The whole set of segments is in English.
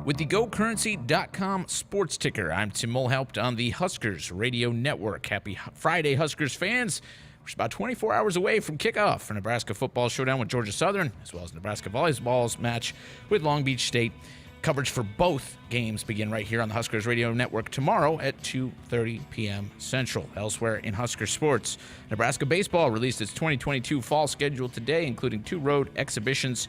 With the GoCurrency.com sports ticker, I'm Tim Mulhaupt on the Huskers Radio Network. Happy Friday, Huskers fans. We're about 24 hours away from kickoff for Nebraska football showdown with Georgia Southern, as well as Nebraska Volleyball's match with Long Beach State. Coverage for both games begin right here on the Huskers Radio Network tomorrow at 2:30 p.m. Central. Elsewhere in Husker sports, Nebraska baseball released its 2022 fall schedule today, including 2 road exhibitions.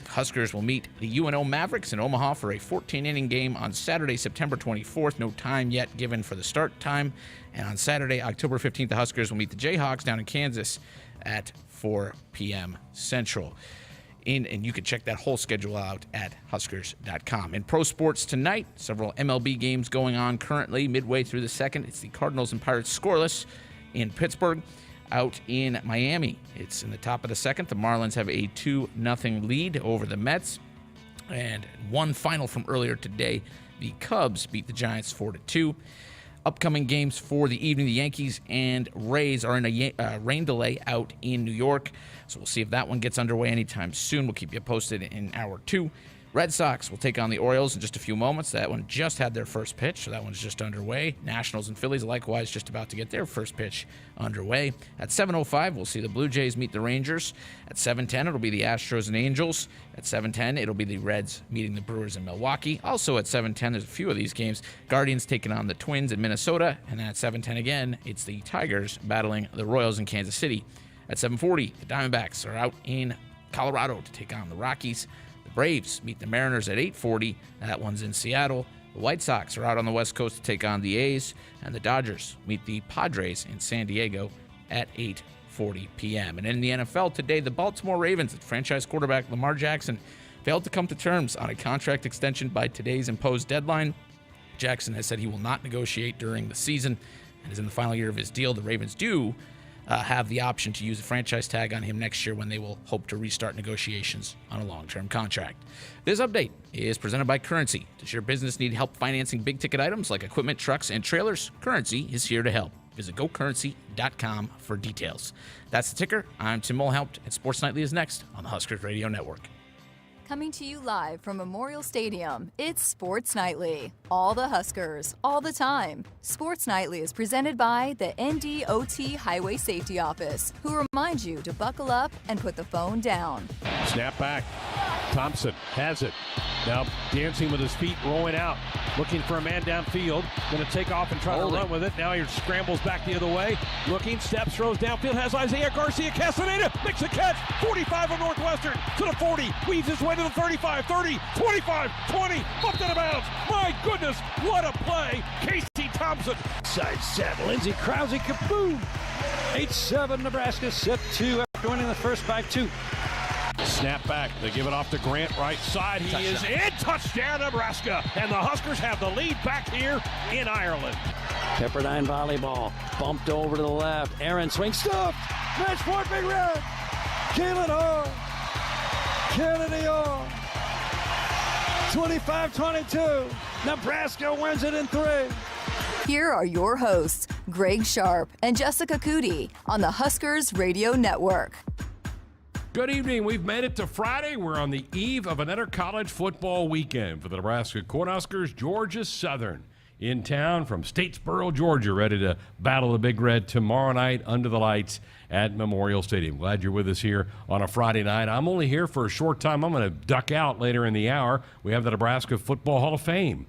The Huskers will meet the UNO Mavericks in Omaha for a 14-inning game on Saturday, September 24th. No time yet given for the start time. And on Saturday, October 15th, the Huskers will meet the Jayhawks down in Kansas at 4 p.m. Central. And you can check that whole schedule out at Huskers.com. In pro sports tonight, several MLB games going on currently. Midway through the second, it's the Cardinals and Pirates scoreless in Pittsburgh. Out in Miami, it's in the top of the second. The Marlins have a 2-0 lead over the Mets. And one final from earlier today, the Cubs beat the Giants 4-2. Upcoming games for the evening, the Yankees and Rays are in a rain delay out in New York. So we'll see if that one gets underway anytime soon. We'll keep you posted in hour 2. Red Sox will take on the Orioles in just a few moments. That one just had their first pitch, so that one's just underway. Nationals and Phillies likewise just about to get their first pitch underway. At 7:05, we'll see the Blue Jays meet the Rangers. At 7:10, it'll be the Astros and Angels. At 7:10, it'll be the Reds meeting the Brewers in Milwaukee. Also at 7:10, there's a few of these games. Guardians taking on the Twins in Minnesota. And then at 7:10 again, it's the Tigers battling the Royals in Kansas City. At 7:40, the Diamondbacks are out in Colorado to take on the Rockies. The Braves meet the Mariners at 8:40. That one's in Seattle. The White Sox are out on the West Coast to take on the A's. And the Dodgers meet the Padres in San Diego at 8:40 p.m. And in the NFL today, the Baltimore Ravens and franchise quarterback Lamar Jackson failed to come to terms on a contract extension by today's imposed deadline. Jackson has said he will not negotiate during the season and is in the final year of his deal. The Ravens do have the option to use a franchise tag on him next year when they will hope to restart negotiations on a long-term contract. This update is presented by Currency. Does your business need help financing big-ticket items like equipment, trucks, and trailers? Currency is here to help. Visit GoCurrency.com for details. That's the ticker. I'm Tim Mulhaupt, and Sports Nightly is next on the Huskers Radio Network. Coming to you live from Memorial Stadium, it's Sports Nightly. All the Huskers, all the time. Sports Nightly is presented by the NDOT Highway Safety Office, who reminds you to buckle up and put the phone down. Snap back. Thompson has it. Now dancing with his feet, rolling out. Looking for a man downfield. Going to take off and try to run with it. Now he scrambles back the other way. Looking, steps, throws downfield. Has Isaiah Garcia Castaneda. Makes a catch. 45 of Northwestern to the 40. Weaves his way to the 35, 30, 25, 20. Bumped out of bounds. My goodness, what a play. Casey Thompson. Side set. Lindsey Krause, kaboom. 8-7 Nebraska set 2 after winning the first by 2. Snap back. They give it off to Grant, right side. He is in. Touchdown, Nebraska. And the Huskers have the lead back here in Ireland. Pepperdine volleyball. Bumped over to the left. Aaron swings. Stuffed. Match point, Big Red. Keelan Orr. Kennedy Orr. 25-22. Nebraska wins it in 3. Here are your hosts, Greg Sharpe and Jessica Coody on the Huskers Radio Network. Good evening. We've made it to Friday. We're on the eve of another college football weekend for the Nebraska Cornhuskers. Georgia Southern in town from Statesboro, Georgia, ready to battle the Big Red tomorrow night under the lights at Memorial Stadium. Glad you're with us here on a Friday night. I'm only here for a short time. I'm going to duck out later in the hour. We have the Nebraska Football Hall of Fame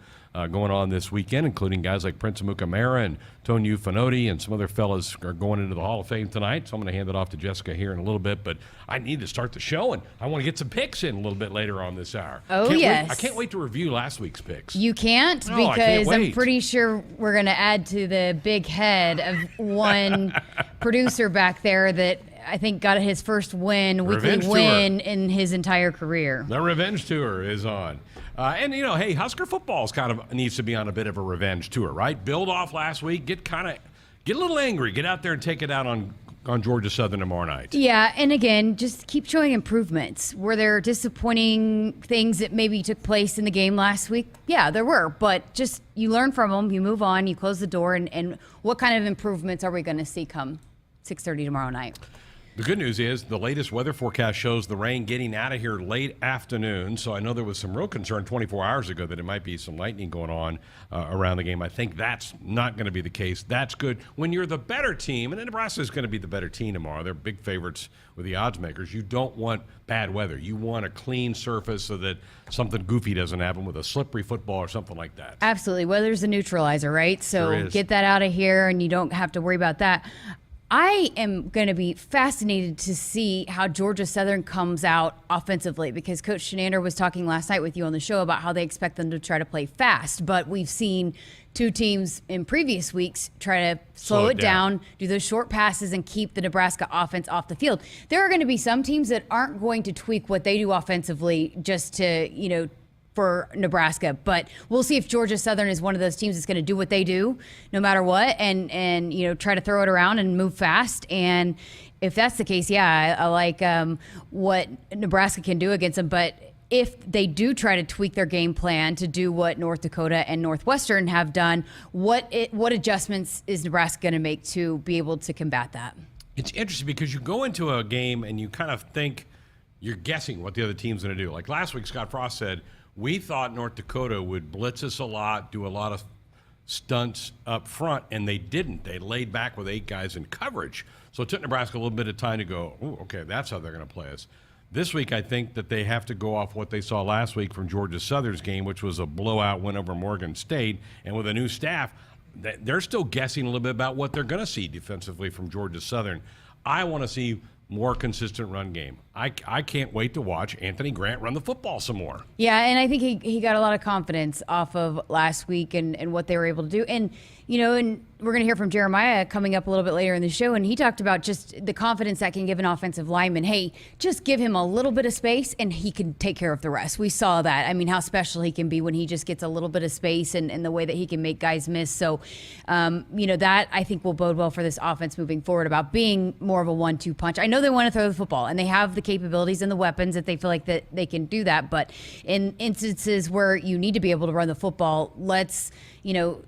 going on this weekend, including guys like Prince Amukamara and Tony Ufenoti, and some other fellas are going into the Hall of Fame tonight. So I'm going to hand it off to Jessica here in a little bit, but I need to start the show, and I want to get some picks in a little bit later on this hour. Oh, yes. I can't wait to review last week's picks. You can't, because I'm pretty sure we're going to add to the big head of one producer back there that I think got his first weekly win in his entire career. The revenge tour is on. And, you know, hey, Husker football kind of needs to be on a bit of a revenge tour, right? Build off last week, get a little angry, get out there and take it out on Georgia Southern tomorrow night. Yeah, and again, just keep showing improvements. Were there disappointing things that maybe took place in the game last week? Yeah, there were, but just you learn from them, you move on, you close the door, and what kind of improvements are we going to see come 6:30 tomorrow night? The good news is the latest weather forecast shows the rain getting out of here late afternoon. So I know there was some real concern 24 hours ago that it might be some lightning going on around the game. I think that's not going to be the case. That's good. When you're the better team, and Nebraska is going to be the better team tomorrow. They're big favorites with the odds makers. You don't want bad weather. You want a clean surface so that something goofy doesn't happen with a slippery football or something like that. Absolutely. Weather's a neutralizer, right? So Sure is. Get that out of here and you don't have to worry about that. I am going to be fascinated to see how Georgia Southern comes out offensively, because Coach Shenander was talking last night with you on the show about how they expect them to try to play fast. But we've seen two teams in previous weeks try to slow it down, do those short passes, and keep the Nebraska offense off the field. There are going to be some teams that aren't going to tweak what they do offensively just to, for Nebraska, but we'll see if Georgia Southern is one of those teams that's going to do what they do no matter what, and try to throw it around and move fast. And if that's the case, I like what Nebraska can do against them. But if they do try to tweak their game plan to do what North Dakota and Northwestern have done, what adjustments is Nebraska going to make to be able to combat that? It's interesting because you go into a game and you kind of think you're guessing what the other team's going to do. Like last week, Scott Frost said, we thought North Dakota would blitz us a lot, do a lot of stunts up front, and they didn't. They laid back with 8 guys in coverage. So it took Nebraska a little bit of time to go, oh, okay, that's how they're going to play us. This week, I think that they have to go off what they saw last week from Georgia Southern's game, which was a blowout win over Morgan State. And with a new staff, they're still guessing a little bit about what they're going to see defensively from Georgia Southern. I want to see more consistent run game. I can't wait to watch Anthony Grant run the football some more. Yeah, and I think he got a lot of confidence off of last week and what they were able to do. And, and we're going to hear from Jeremiah coming up a little bit later in the show, and he talked about just the confidence that can give an offensive lineman. Hey, just give him a little bit of space, and he can take care of the rest. We saw that. I mean, how special he can be when he just gets a little bit of space and the way that he can make guys miss. So, that I think will bode well for this offense moving forward about being more of a 1-2 punch. I know they want to throw the football, and they have the capabilities and the weapons that they feel like that they can do that. But in instances where you need to be able to run the football, let's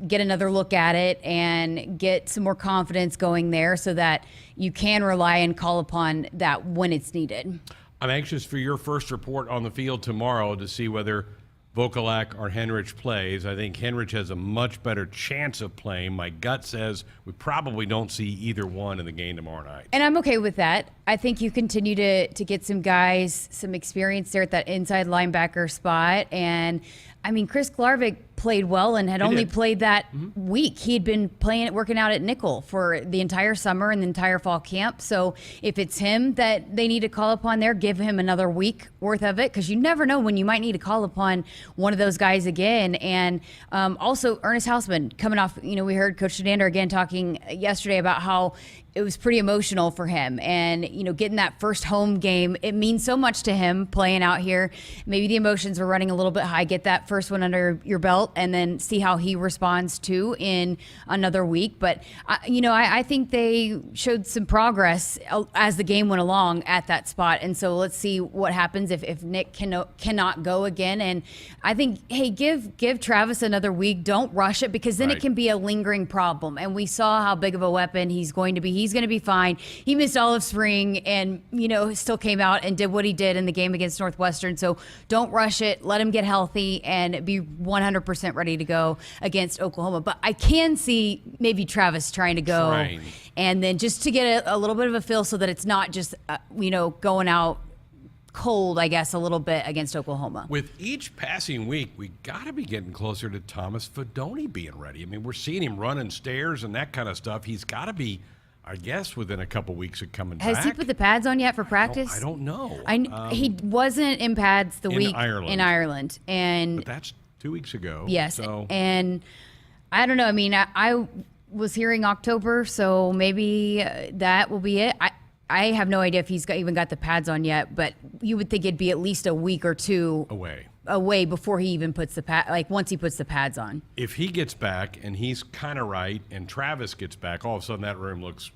get another look at it and get some more confidence going there so that you can rely and call upon that when it's needed. I'm anxious for your first report on the field tomorrow to see whether Vokalak or Henrich plays. I think Henrich has a much better chance of playing. My gut says we probably don't see either one in the game tomorrow night. And I'm okay with that. I think you continue to get some guys, some experience there at that inside linebacker spot. And, Chris Glarvik played well and had only played that week. He had been working out at nickel for the entire summer and the entire fall camp. So if it's him that they need to call upon there, give him another week worth of it, because you never know when you might need to call upon one of those guys again. And also Ernest Hausman coming off, we heard Coach Shenander again talking yesterday about how it was pretty emotional for him, and getting that first home game, it means so much to him playing out here. Maybe the emotions were running a little bit high. Get that first one under your belt and then see how he responds to in another week. But I think they showed some progress as the game went along at that spot, and so let's see what happens if Nick cannot go again. And I think, hey, give Travis another week. Don't rush it, because then it can be a lingering problem. And we saw how big of a weapon he's going to be. He's going to be fine. He missed all of spring and, still came out and did what he did in the game against Northwestern. So don't rush it. Let him get healthy and be 100% ready to go against Oklahoma. But I can see maybe Travis trying to go and then just to get a little bit of a feel so that it's not just, going out cold, I guess, a little bit against Oklahoma. With each passing week, we got to be getting closer to Thomas Fedoni being ready. We're seeing him running stairs and that kind of stuff. He's got to be, I guess, within a couple weeks of coming back. Has he put the pads on yet for practice? I don't know. He wasn't in pads the week Ireland. in Ireland. But that's 2 weeks ago. Yes. So. And I don't know. I was hearing October, so maybe that will be it. I have no idea if he's even got the pads on yet, but you would think it'd be at least a week or two away before he even puts the once he puts the pads on. If he gets back and he's kind of right, and Travis gets back, all of a sudden that room looks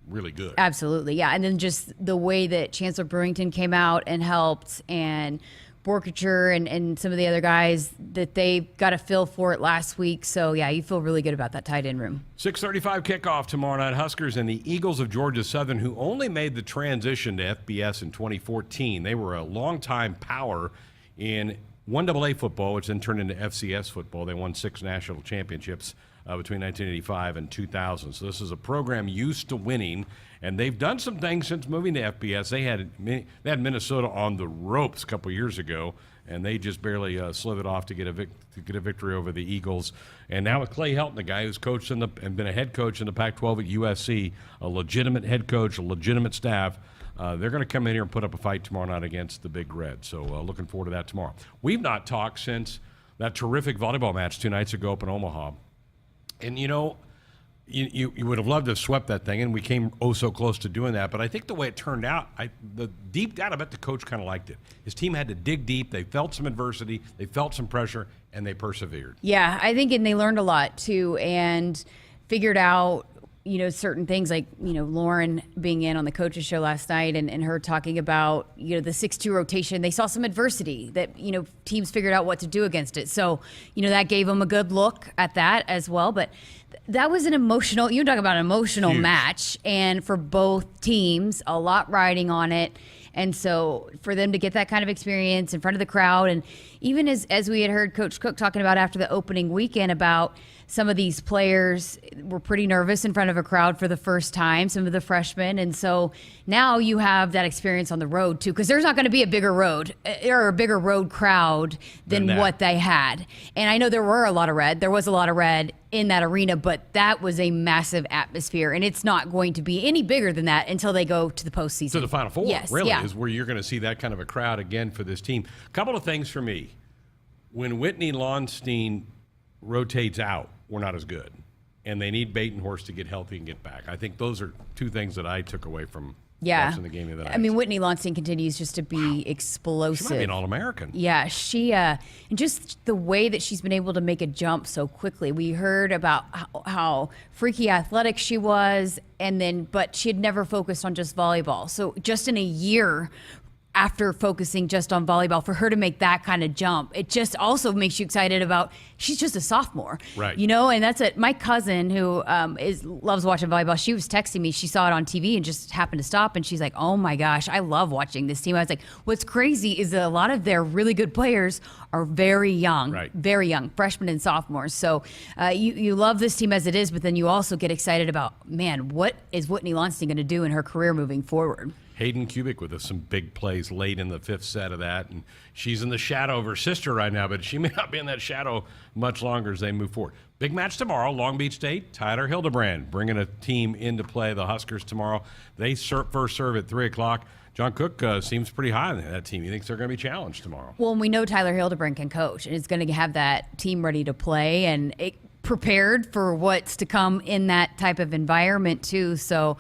really good. Absolutely, yeah. And then just the way that Chancellor Brewington came out and helped, and Borkature and some of the other guys that they got a feel for it last week. So, yeah, you feel really good about that tight end room. 6:35 kickoff tomorrow night. Huskers and the Eagles of Georgia Southern, who only made the transition to FBS in 2014. They were a longtime power in 1AA football, which then turned into FCS football. They won 6 national championships between 1985 and 2000. So this is a program used to winning, and they've done some things since moving to FBS. They had Minnesota on the ropes a couple years ago, and they just barely slithered off to get a victory over the Eagles. And now with Clay Helton, the guy who's coached and been a head coach in the Pac-12 at USC, a legitimate head coach, a legitimate staff, they're going to come in here and put up a fight tomorrow night against the Big Red. So looking forward to that tomorrow. We've not talked since that terrific volleyball match 2 nights ago up in Omaha. And, you know, you would have loved to have swept that thing, and we came so close to doing that. But I think the way it turned out, the deep down, I bet the coach kind of liked it. His team had to dig deep. They felt some adversity. They felt some pressure, and they persevered. Yeah, I think, and they learned a lot, too, and figured out, you know, certain things like, you know, Lauren being in on the coaches show last night and her talking about, you know, the 6-2 rotation. They saw some adversity that, you know, teams figured out what to do against it. So, you know, that gave them a good look at that as well. But that was an emotional, you talk about an emotional match. And for both teams, a lot riding on it. And so for them to get that kind of experience in front of the crowd, and even as we had heard Coach Cook talking about after the opening weekend about some of these players were pretty nervous in front of a crowd for the first time, some of the freshmen. And so now you have that experience on the road too, because there's not going to be a bigger road or a bigger road crowd than what they had. And I know there was a lot of red in that arena, but that was a massive atmosphere, and it's not going to be any bigger than that until they go to the postseason. To the Final Four, yes, really, yeah. is where you're going to see that kind of a crowd again for this team. A couple of things for me. When Whitney Launstein rotates out, we're not as good. And they need Batenhorst to get healthy and get back. I think those are 2 things that I took away from watching the game the other night. I mean, Whitney Launstein continues just to be explosive. She might be an All-American. Yeah, she and just the way that she's been able to make a jump so quickly. We heard about how freaky athletic she was, but she had never focused on just volleyball. So just in a year after focusing just on volleyball, for her to make that kind of jump, it just also makes you excited about, she's just a sophomore. Right. You know, and that's it. My cousin who loves watching volleyball, she was texting me, she saw it on TV and just happened to stop, and she's like, oh my gosh, I love watching this team. I was like, what's crazy is that a lot of their really good players are very young, very young, freshmen and sophomores. So you love this team as it is, but then you also get excited about, man, what is Whitney Launstein going to do in her career moving forward? Hayden Kubik with some big plays late in the 5th set of that. And she's in the shadow of her sister right now, but she may not be in that shadow much longer as they move forward. Big match tomorrow, Long Beach State, Tyler Hildebrand bringing a team into play, the Huskers tomorrow. They first serve at 3 o'clock. John Cook seems pretty high on that team. He thinks they're going to be challenged tomorrow. Well, and we know Tyler Hildebrand can coach, and is going to have that team ready to play and prepared for what's to come in that type of environment too. So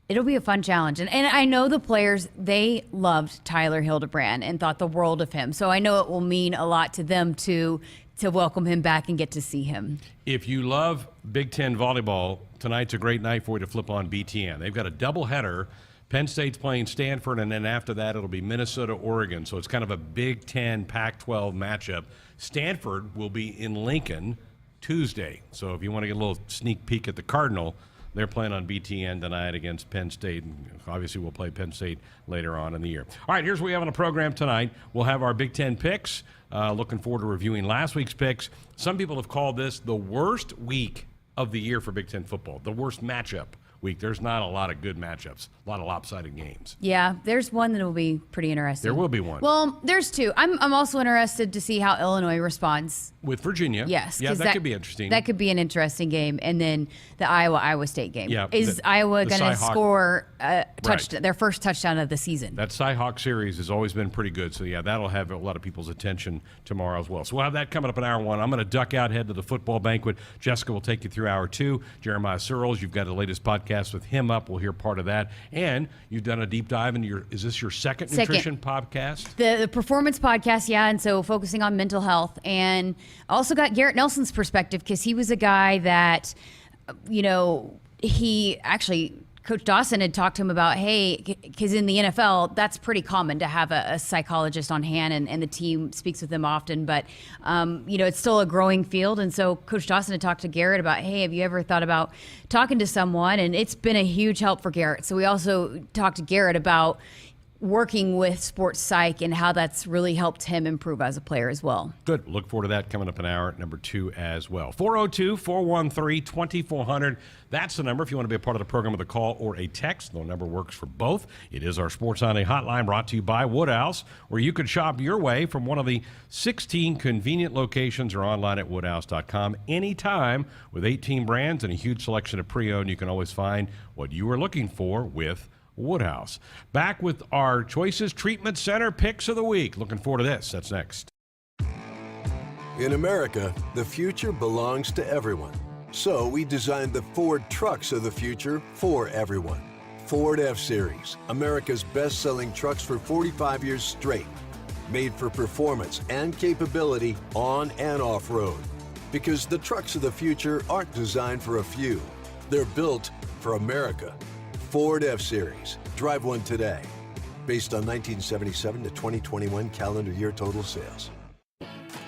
it'll be a fun challenge. And I know the players, they loved Tyler Hildebrand and thought the world of him. So I know it will mean a lot to them to welcome him back and get to see him. If you love Big Ten volleyball, tonight's a great night for you to flip on BTN. They've got a doubleheader. Penn State's playing Stanford, and then after that it'll be Minnesota, Oregon. So it's kind of a Big Ten, Pac-12 matchup. Stanford will be in Lincoln Tuesday. So if you want to get a little sneak peek at the Cardinal, they're playing on BTN tonight against Penn State. And obviously, we'll play Penn State later on in the year. All right, here's what we have on the program tonight. We'll have our Big Ten picks. Looking forward to reviewing last week's picks. Some people have called this the worst week of the year for Big Ten football, the worst matchup week. There's not a lot of good matchups, a lot of lopsided games. Yeah, there's one that will be pretty interesting. There will be one. Well, there's 2. I'm also interested to see how Illinois responds with Virginia. Yes. Yeah, that could be interesting. That could be an interesting game. And then the Iowa State game. Yeah, is Iowa going to score their first touchdown of the season? That Cy-Hawk series has always been pretty good. So, yeah, that'll have a lot of people's attention tomorrow as well. So we'll have that coming up in hour 1. I'm going to duck out, head to the football banquet. Jessica will take you through hour 2. Jeremiah Searles, you've got the latest podcast with him up. We'll hear part of that. And you've done a deep dive into is this your second nutrition podcast? The performance podcast, yeah. And so focusing on mental health. And also got Garrett Nelson's perspective, because he was a guy that, you know, he actually Coach Dawson had talked to him about, hey, because in the NFL, that's pretty common to have a psychologist on hand, and the team speaks with them often. But, it's still a growing field. And so Coach Dawson had talked to Garrett about, hey, have you ever thought about talking to someone? And it's been a huge help for Garrett. So we also talked to Garrett about working with sports psych and how that's really helped him improve as a player as well. Good. Look forward to that coming up in hour number 2 as well. 402-413-2400. That's the number if you want to be a part of the program with a call or a text. The number works for both. It is our Sports Sunday hotline brought to you by Woodhouse, where you could shop your way from one of the 16 convenient locations or online at woodhouse.com anytime. With 18 brands and a huge selection of pre-owned, you can always find what you are looking for with Woodhouse. Back with our Choices Treatment Center picks of the week. Looking forward to this. That's next. In America, the future belongs to everyone. So we designed the Ford trucks of the future for everyone. Ford F-Series, America's best-selling trucks for 45 years straight. Made for performance and capability on and off-road. Because the trucks of the future aren't designed for a few. They're built for America. Ford F-Series. Drive one today. Based on 1977 to 2021 calendar year total sales.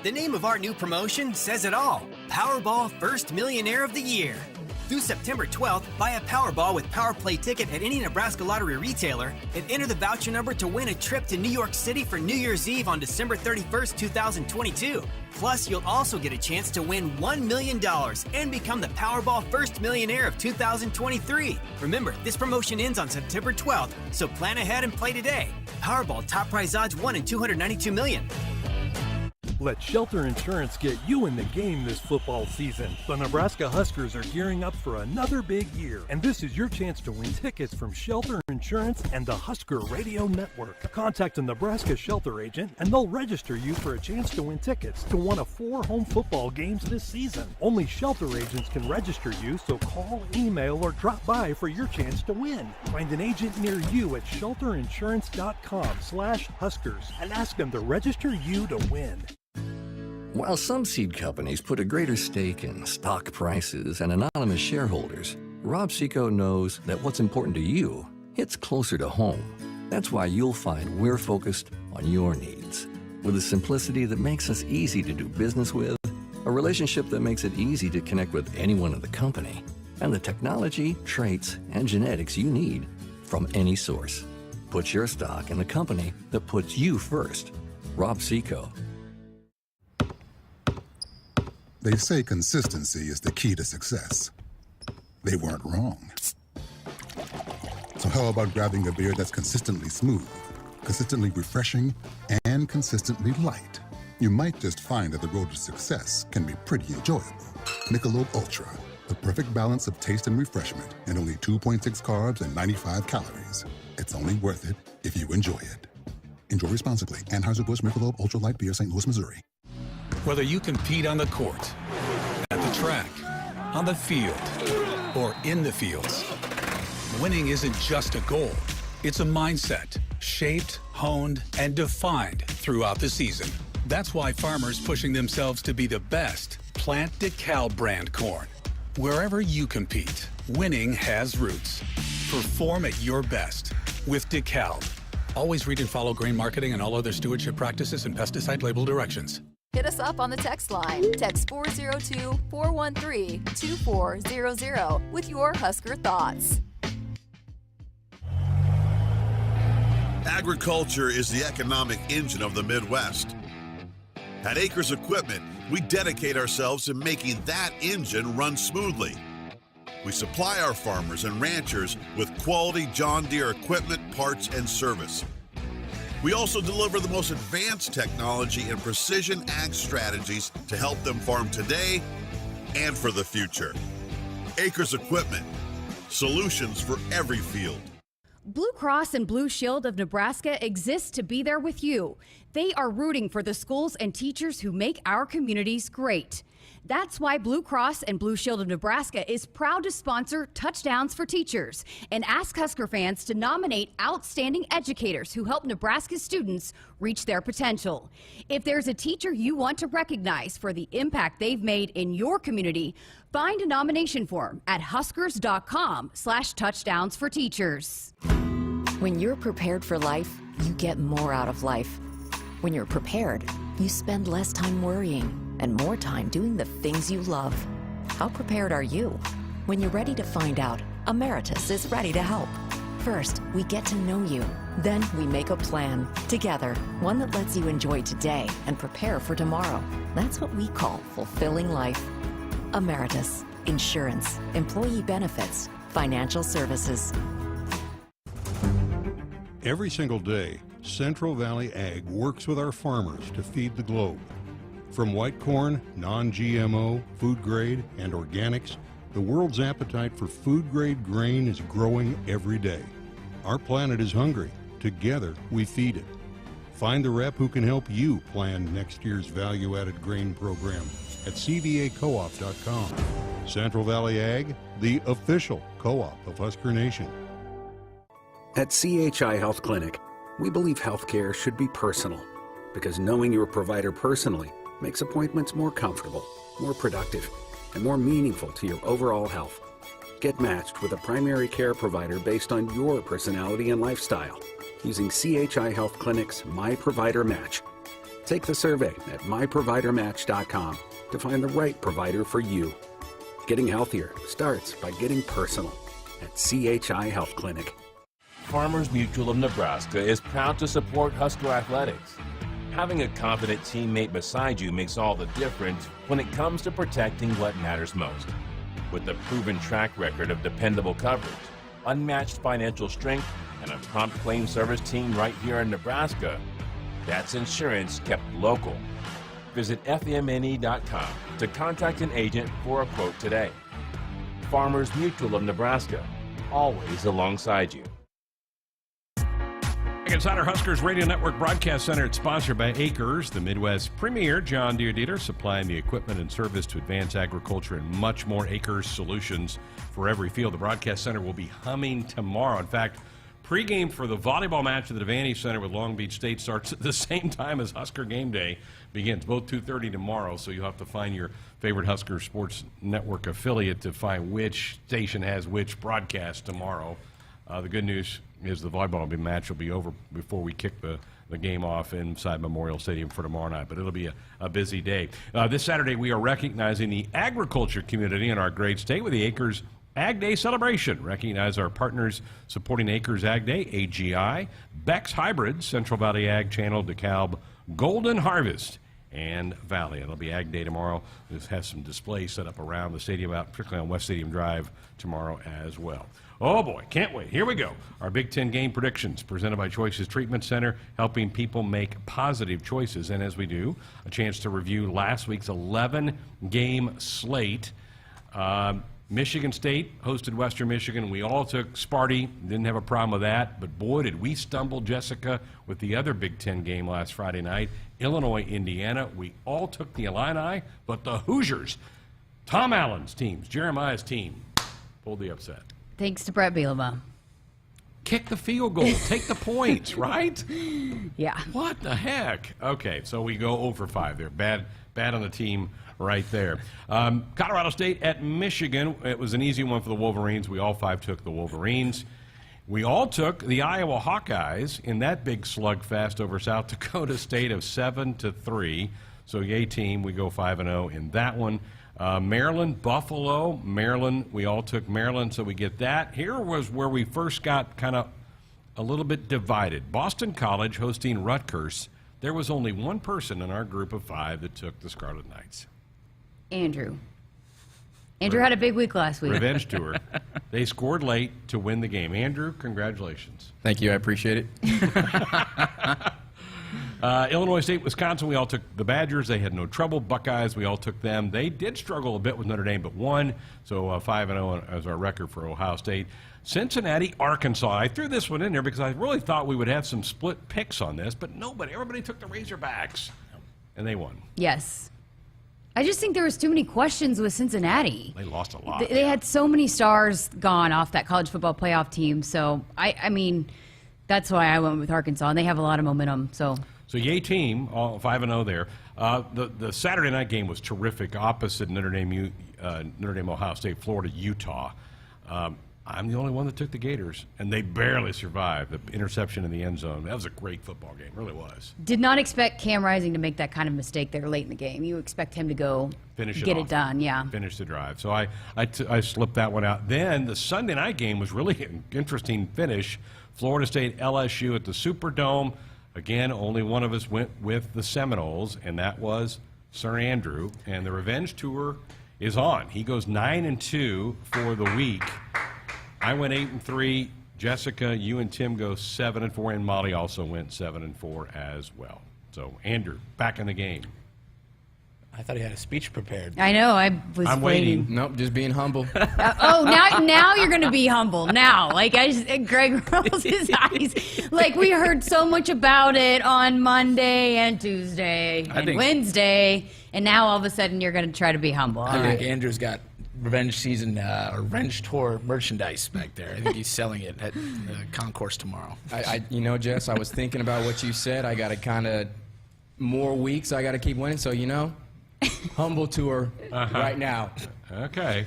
The name of our new promotion says it all. Powerball First Millionaire of the Year. Through September 12th, buy a Powerball with Power Play ticket at any Nebraska Lottery retailer and enter the voucher number to win a trip to New York City for New Year's Eve on December 31st, 2022. Plus, you'll also get a chance to win $1 million and become the Powerball First Millionaire of 2023. Remember, this promotion ends on September 12th, so plan ahead and play today. Powerball top prize odds 1 in 292 million. Let Shelter Insurance get you in the game this football season. The Nebraska Huskers are gearing up for another big year, and this is your chance to win tickets from Shelter Insurance and the Husker Radio Network. Contact a Nebraska Shelter agent, and they'll register you for a chance to win tickets to one of 4 home football games this season. Only Shelter agents can register you, so call, email, or drop by for your chance to win. Find an agent near you at shelterinsurance.com/Huskers and ask them to register you to win. While some seed companies put a greater stake in stock prices and anonymous shareholders, Rob Seco knows that what's important to you hits closer to home. That's why you'll find we're focused on your needs. With a simplicity that makes us easy to do business with, a relationship that makes it easy to connect with anyone in the company, and the technology, traits, and genetics you need from any source. Put your stock in the company that puts you first. Rob Seco. They say consistency is the key to success. They weren't wrong. So how about grabbing a beer that's consistently smooth, consistently refreshing, and consistently light? You might just find that the road to success can be pretty enjoyable. Michelob Ultra, the perfect balance of taste and refreshment, and only 2.6 carbs and 95 calories. It's only worth it if you enjoy it. Enjoy responsibly. Anheuser-Busch Michelob Ultra Light Beer, St. Louis, Missouri. Whether you compete on the court, at the track, on the field, or in the fields, winning isn't just a goal. It's a mindset, shaped, honed, and defined throughout the season. That's why farmers pushing themselves to be the best plant DeKalb brand corn. Wherever you compete, winning has roots. Perform at your best with DeKalb. Always read and follow grain marketing and all other stewardship practices and pesticide label directions. Hit us up on the text line. Text 402-413-2400 with your Husker thoughts. Agriculture is the economic engine of the Midwest. At Acres Equipment, we dedicate ourselves to making that engine run smoothly. We supply our farmers and ranchers with quality John Deere equipment, parts, and service. We also deliver the most advanced technology and precision ag strategies to help them farm today and for the future. Acres Equipment, solutions for every field. Blue Cross and Blue Shield of Nebraska exists to be there with you. They are rooting for the schools and teachers who make our communities great. That's why Blue Cross and Blue Shield of Nebraska is proud to sponsor Touchdowns for Teachers and ask Husker fans to nominate outstanding educators who help Nebraska students reach their potential. If there's a teacher you want to recognize for the impact they've made in your community, Find a nomination form at huskers.com/touchdowns for teachers. When you're prepared for life, you get more out of life. When you're prepared, you spend less time worrying and more time doing the things you love. How prepared are you? When you're ready to find out, Emeritus is ready to help. First, we get to know you. Then we make a plan together, one that lets you enjoy today and prepare for tomorrow. That's what we call fulfilling life. Emeritus, insurance, employee benefits, financial services. Every single day, Central Valley Ag works with our farmers to feed the globe. From white corn, non-GMO, food grade, and organics, the world's appetite for food-grade grain is growing every day. Our planet is hungry. Together, we feed it. Find the rep who can help you plan next year's value-added grain program at cvacoop.com. Central Valley Ag, the official co-op of Husker Nation. At CHI Health Clinic, we believe healthcare should be personal, because knowing your provider personally makes appointments more comfortable, more productive, and more meaningful to your overall health. Get matched with a primary care provider based on your personality and lifestyle using CHI Health Clinic's My Provider Match. Take the survey at myprovidermatch.com to find the right provider for you. Getting healthier starts by getting personal at CHI Health Clinic. Farmers Mutual of Nebraska is proud to support Husker athletics. Having a confident teammate beside you makes all the difference when it comes to protecting what matters most. With a proven track record of dependable coverage, unmatched financial strength, and a prompt claim service team right here in Nebraska, that's insurance kept local. Visit FMNE.com to contact an agent for a quote today. Farmers Mutual of Nebraska, always alongside you. Inside our Huskers Radio Network Broadcast Center, it's sponsored by Acres, the Midwest's premier John Deere dealer, supplying the equipment and service to advance agriculture and much more. Acres solutions for every field. The Broadcast Center will be humming tomorrow. In fact, pregame for the volleyball match at the Devaney Center with Long Beach State starts at the same time as Husker Game Day begins, both 2:30 tomorrow, so you'll have to find your favorite Husker Sports Network affiliate to find which station has which broadcast tomorrow. The good news is the volleyball match will be over before we kick the game off inside Memorial Stadium for tomorrow night, but it'll be a busy day. This Saturday, we are recognizing the agriculture community in our great state with the Acres Ag Day celebration. Recognize our partners supporting Acres Ag Day: AGI, Beck's Hybrids, Central Valley Ag Channel, DeKalb, Golden Harvest, and Valley. It'll be Ag Day tomorrow. This has some displays set up around the stadium, out particularly on West Stadium Drive tomorrow as well. Oh boy, can't wait. Here we go. Our Big Ten game predictions presented by Choices Treatment Center, helping people make positive choices. And as we do, a chance to review last week's 11-game slate. Michigan State hosted Western Michigan. We all took Sparty. Didn't have a problem with that. But boy, did we stumble, Jessica, with the other Big Ten game last Friday night. Illinois, Indiana. We all took the Illini, but the Hoosiers, Tom Allen's teams, Jeremiah's team, pulled the upset. Thanks to Brett Bielema. Kick the field goal. Take the points, right? Yeah. What the heck? Okay, so we go 0-for-5 there. Bad on the team right there. Colorado State at Michigan. It was an easy one for the Wolverines. We all five took the Wolverines. We all took the Iowa Hawkeyes in that big slugfest over South Dakota State of 7-3. So yay team, we go 5-0 in that one. Maryland, Buffalo, Maryland. We all took Maryland, so we get that. Here was where we first got kind of a little bit divided. Boston College hosting Rutgers. There was only one person in our group of five that took the Scarlet Knights. Andrew had a big week last week. Revenge tour. They scored late to win the game. Andrew, congratulations. Thank you. I appreciate it. Illinois State, Wisconsin, we all took the Badgers. They had no trouble. Buckeyes, we all took them. They did struggle a bit with Notre Dame, but won. So 5-0 as our record for Ohio State. Cincinnati, Arkansas. I threw this one in there because I really thought we would have some split picks on this, but nobody. Everybody took the Razorbacks, and they won. Yes. I just think there was too many questions with Cincinnati. They lost a lot. They had so many stars gone off that college football playoff team. So, I mean, that's why I went with Arkansas, and they have a lot of momentum. So yay team, all 5-0 there. The Saturday night game was terrific. Opposite Notre Dame Notre Dame, Ohio State, Florida, Utah. I'm the only one that took the Gators, and they barely survived the interception in the end zone. That was a great football game, really was. Did not expect Cam Rising to make that kind of mistake there late in the game. You expect him to go get it done, yeah. Finish the drive. So I slipped that one out. Then the Sunday night game was really an interesting finish. Florida State, LSU at the Superdome. Again, only one of us went with the Seminoles, and that was Sir Andrew. And the revenge tour is on. He goes 9-2 for the week. I went 8-3. Jessica, you and Tim go 7-4, and Molly also went 7-4 as well. So Andrew, back in the game. I thought he had a speech prepared. I know. I'm waiting. Nope, just being humble. Now you're going to be humble. Now, Greg rolls his eyes. Like, we heard so much about it on Monday and Tuesday and Wednesday, and now all of a sudden you're going to try to be humble. I think Andrew's got revenge season or revenge tour merchandise back there. I think he's selling it at the concourse tomorrow. Jess, I was thinking about what you said. I got to kind of more weeks. I got to keep winning. So humble tour right now. Okay.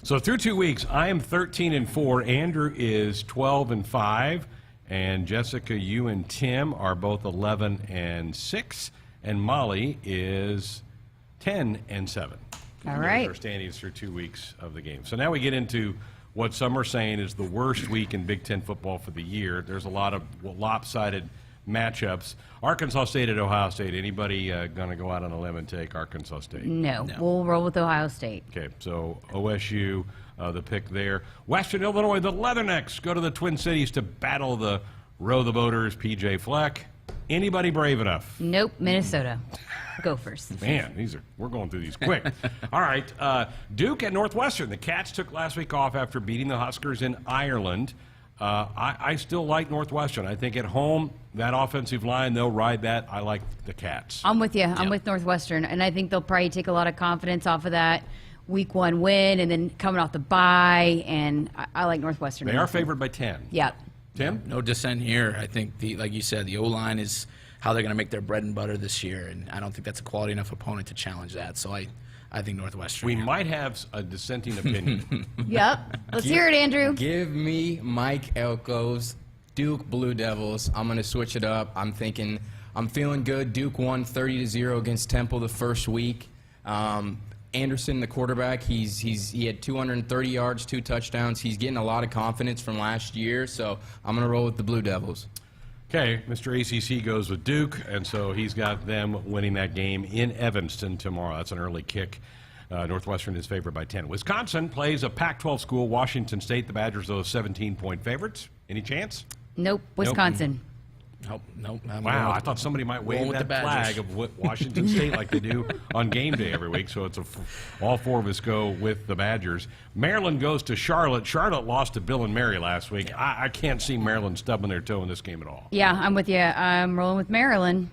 So through 2 weeks, I am 13-4. Andrew is 12-5, and Jessica, you and Tim are both 11-6, and Molly is 10-7. All right. Those are standings through 2 weeks of the game. So now we get into what some are saying is the worst week in Big Ten football for the year. There's a lot of lopsided matchups. Arkansas State at Ohio State. Anybody going to go out on a limb and take Arkansas State? No. We'll roll with Ohio State. Okay, so OSU, the pick there. Western Illinois, the Leathernecks go to the Twin Cities to battle the Row the Boaters, PJ Fleck. Anybody brave enough? Nope, Minnesota. Gophers. Man, we're going through these quick. All right, Duke at Northwestern. The Cats took last week off after beating the Huskers in Ireland. I still like Northwestern. I think at home, that offensive line, they'll ride that. I like the Cats. I'm with you. I'm with Northwestern, and I think they'll probably take a lot of confidence off of that week 1 win and then coming off the bye, and I like Northwestern. They are favored by 10. Yep. Tim? No dissent here. I think, like you said, the O-line is how they're going to make their bread and butter this year, and I don't think that's a quality enough opponent to challenge that. So I think Northwestern. We might have a dissenting opinion. Yep. Let's hear it, Andrew. Give me Mike Elko's Duke Blue Devils. I'm going to switch it up. I'm feeling good. Duke won 30-0 against Temple the first week. Anderson, the quarterback, he had 230 yards, 2 touchdowns. He's getting a lot of confidence from last year, so I'm going to roll with the Blue Devils. Okay, Mr. ACC goes with Duke, and so he's got them winning that game in Evanston tomorrow. That's an early kick. Northwestern is favored by 10. Wisconsin plays a Pac-12 school, Washington State. The Badgers, those 17-point favorites. Any chance? Nope. Wisconsin. Nope. Wow, I thought somebody might wave that flag of Washington State like they do on game day every week. So it's all 4 of us go with the Badgers. Maryland goes to Charlotte. Charlotte lost to Bill and Mary last week. I can't see Maryland stubbing their toe in this game at all. Yeah, I'm with you. I'm rolling with Maryland.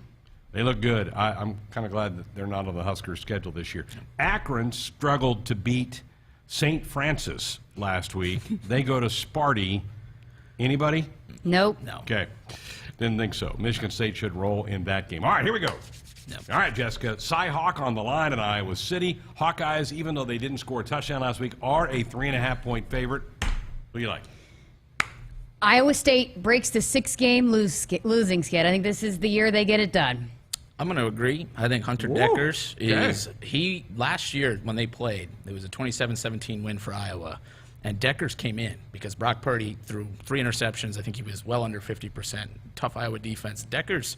They look good. I'm kind of glad that they're not on the Huskers schedule this year. Akron struggled to beat St. Francis last week. They go to Sparty. Anybody? Nope. No. Okay. Didn't think so. Michigan State should roll in that game. All right, here we go. No. All right, Jessica. Cy-Hawk on the line in Iowa City. Hawkeyes, even though they didn't score a touchdown last week, are a 3.5-point favorite. Who do you like? Iowa State breaks the 6-game losing skid. I think this is the year they get it done. I'm going to agree. I think Hunter Deckers last year when they played, it was a 27-17 win for Iowa. And Deckers came in because Brock Purdy threw 3 interceptions. I think he was well under 50%. Tough Iowa defense. Deckers,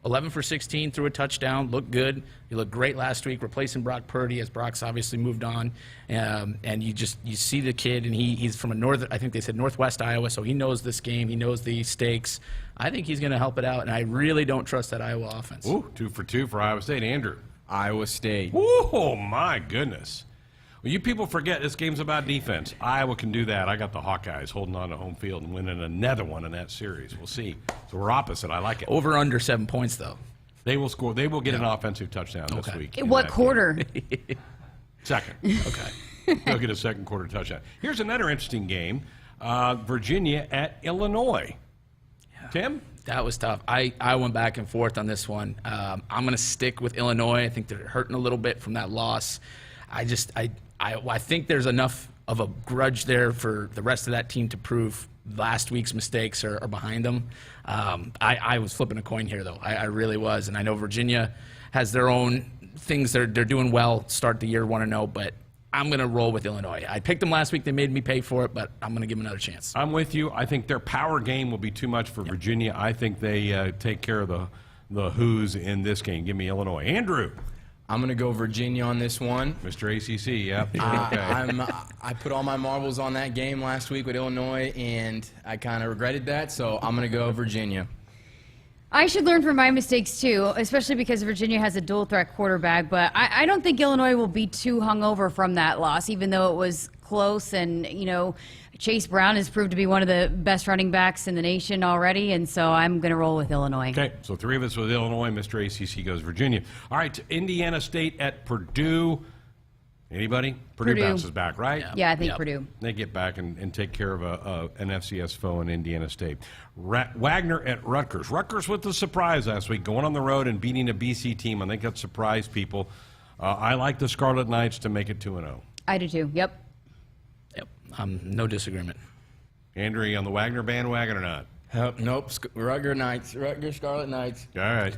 11 for 16, threw a touchdown, looked good. He looked great last week, replacing Brock Purdy as Brock's obviously moved on. And you see the kid, and he's from I think they said northwest Iowa, so he knows this game. He knows the stakes. I think he's going to help it out, and I really don't trust that Iowa offense. Ooh, 2 for 2 for Iowa State. Andrew. Iowa State. Oh, my goodness. Well, you people forget this game's about defense. Iowa can do that. I got the Hawkeyes holding on to home field and winning another one in that series. We'll see. So we're opposite. I like it. Over under 7 points, though. They will score. They will get an offensive touchdown this week. What quarter? Second. Okay. They'll get a second quarter touchdown. Here's another interesting game. Virginia at Illinois. Yeah. Tim? That was tough. I went back and forth on this one. I'm going to stick with Illinois. I think they're hurting a little bit from that loss. I think there's enough of a grudge there for the rest of that team to prove last week's mistakes are behind them. I was flipping a coin here, though. I really was. And I know Virginia has their own things they're doing well, start the year 1-0, but I'm going to roll with Illinois. I picked them last week. They made me pay for it, but I'm going to give them another chance. I'm with you. I think their power game will be too much for Virginia. I think they take care of the Who's in this game. Give me Illinois. Andrew. I'm going to go Virginia on this one. Mr. ACC, yeah. I put all my marbles on that game last week with Illinois, and I kind of regretted that, so I'm going to go Virginia. I should learn from my mistakes, too, especially because Virginia has a dual-threat quarterback. But I don't think Illinois will be too hungover from that loss, even though it was close. And, Chase Brown has proved to be one of the best running backs in the nation already. And so I'm going to roll with Illinois. Okay, so 3 of us with Illinois. Mr. ACC goes Virginia. All right, Indiana State at Purdue. Anybody? Purdue bounces back, right? Yeah, I think Purdue. They get back and take care of an FCS foe in Indiana State. Wagner at Rutgers. Rutgers with the surprise last week, going on the road and beating a BC team. I think that surprised people. I like the Scarlet Knights to make it 2-0. I do too. Yep. No disagreement. Andrew, you on the Wagner bandwagon or not? Nope. Rutgers Scarlet Knights. All right.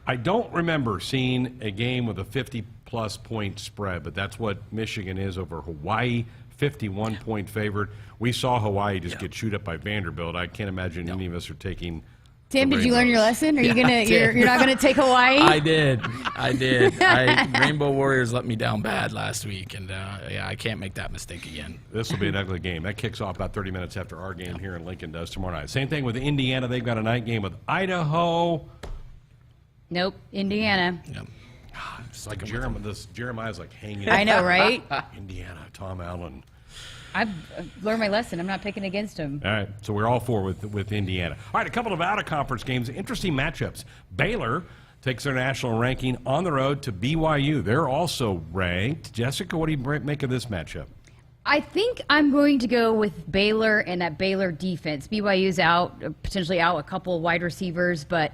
I don't remember seeing a game with a 50-plus point spread, but that's what Michigan is over Hawaii, 51-point favorite. We saw Hawaii just get chewed up by Vanderbilt. I can't imagine any of us are taking. Tim, did you learn your lesson? Are you gonna? You're not gonna take Hawaii? I did. Rainbow Warriors let me down bad last week, and I can't make that mistake again. This will be an ugly game. That kicks off about 30 minutes after our game here in Lincoln does tomorrow night. Same thing with Indiana. They've got a night game with Idaho. Nope, Indiana. Yep. It's like Jeremiah's like hanging. I know, right? Indiana, Tom Allen. I've learned my lesson. I'm not picking against him. All right, so we're all for with Indiana. All right, a couple of out-of-conference games. Interesting matchups. Baylor takes their national ranking on the road to BYU. They're also ranked. Jessica, what do you make of this matchup? I think I'm going to go with Baylor and that Baylor defense. BYU's out, potentially out a couple of wide receivers, but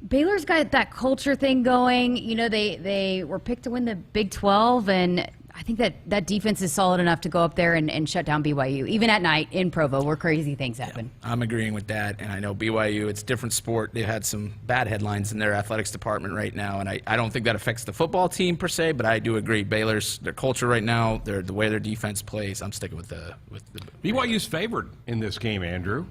Baylor's got that culture thing going. They were picked to win the Big 12, and I think that defense is solid enough to go up there and shut down BYU, even at night in Provo where crazy things happen. Yeah, I'm agreeing with that, and I know BYU, it's a different sport. They've had some bad headlines in their athletics department right now, and I don't think that affects the football team per se, but I do agree. Baylor's, their culture right now, the way their defense plays, I'm sticking with the BYU's favored in this game, Andrew.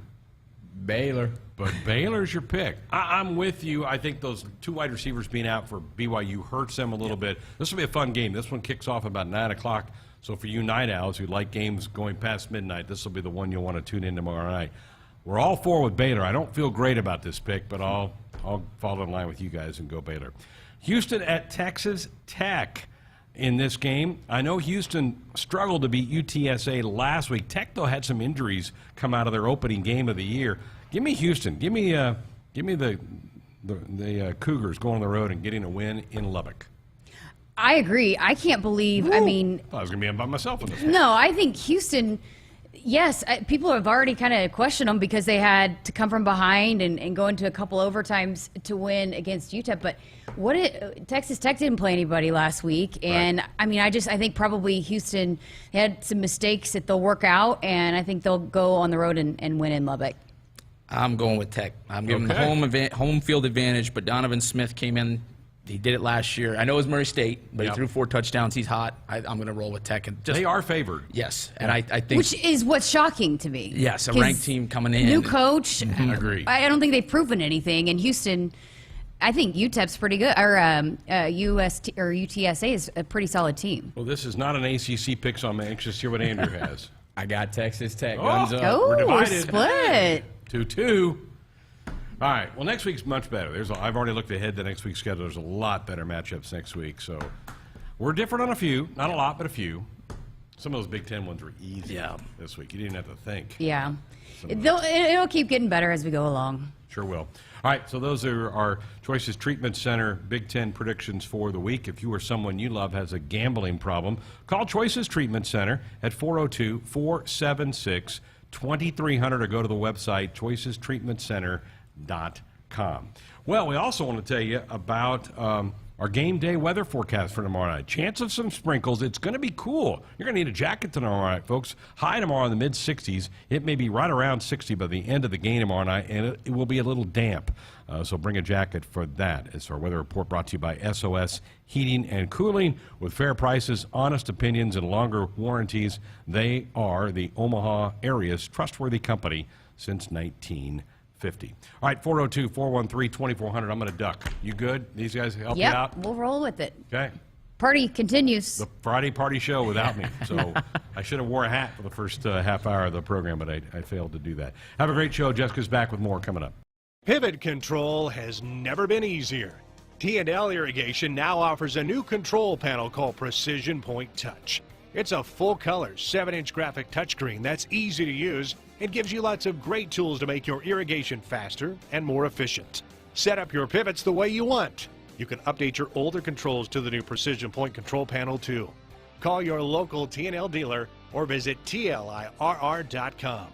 Baylor. But Baylor's your pick. I'm with you. I think those 2 wide receivers being out for BYU hurts them a little bit. This will be a fun game. This one kicks off about 9 o'clock. So for you night owls who like games going past midnight, this will be the one you'll want to tune in tomorrow night. We're all for with Baylor. I don't feel great about this pick, but I'll follow in line with you guys and go Baylor. Houston at Texas Tech in this game. I know Houston struggled to beat UTSA last week. Tech, though, had some injuries come out of their opening game of the year. Give me Houston. Give me the Cougars going on the road and getting a win in Lubbock. I agree. I can't believe. Woo. I was going to be by myself in this one. No, I think Houston. Yes, people have already kind of questioned them because they had to come from behind and go into a couple overtimes to win against UTEP. But Texas Tech didn't play anybody last week, and right. I think probably Houston had some mistakes that they'll work out, and I think they'll go on the road and win in Lubbock. I'm going with Tech. I'm giving them home field advantage, but Donovan Smith came in. He did it last year. I know it was Murray State, but he threw 4 touchdowns. He's hot. I'm going to roll with Tech. And they are favored. Yes, and I think. Which is what's shocking to me. Yes, a ranked team coming in. New coach. Agree. I don't think they've proven anything. And Houston, I think UTEP's pretty good. Or UTSA is a pretty solid team. Well, this is not an ACC pick, so I'm anxious to hear what Andrew has. I got Texas Tech. Guns up. Oh, we're divided. Split. 2-2. All right. Well, next week's much better. I've already looked ahead to next week's schedule. There's a lot better matchups next week. So we're different on a few. Not a lot, but a few. Some of those Big Ten ones were easy this week. You didn't have to think. Yeah. It'll keep getting better as we go along. Sure will. All right. So those are our Choices Treatment Center Big Ten predictions for the week. If you or someone you love has a gambling problem, call Choices Treatment Center at 402-476-2300 or go to the website choicestreatmentcenter.com. Well, we also want to tell you about our Our game day weather forecast for tomorrow night. Chance of some sprinkles. It's going to be cool. You're going to need a jacket tomorrow night, folks. High tomorrow in the mid-60s. It may be right around 60 by the end of the game tomorrow night, and it will be a little damp. So bring a jacket for that. It's our weather report brought to you by SOS Heating and Cooling. With fair prices, honest opinions, and longer warranties, they are the Omaha area's trustworthy company since 1950. All right, 402-413-2400. I'm going to duck. You good? These guys help you out? We'll roll with it. Okay. Party continues. The Friday party show without me. So I should have wore a hat for the first half hour of the program, but I failed to do that. Have a great show. Jessica's back with more coming up. Pivot control has never been easier. T&L Irrigation now offers a new control panel called Precision Point Touch. It's a full-color, 7-inch graphic touchscreen that's easy to use and gives you lots of great tools to make your irrigation faster and more efficient. Set up your pivots the way you want. You can update your older controls to the new Precision Point control panel too. Call your local T&L dealer or visit TLIRR.com.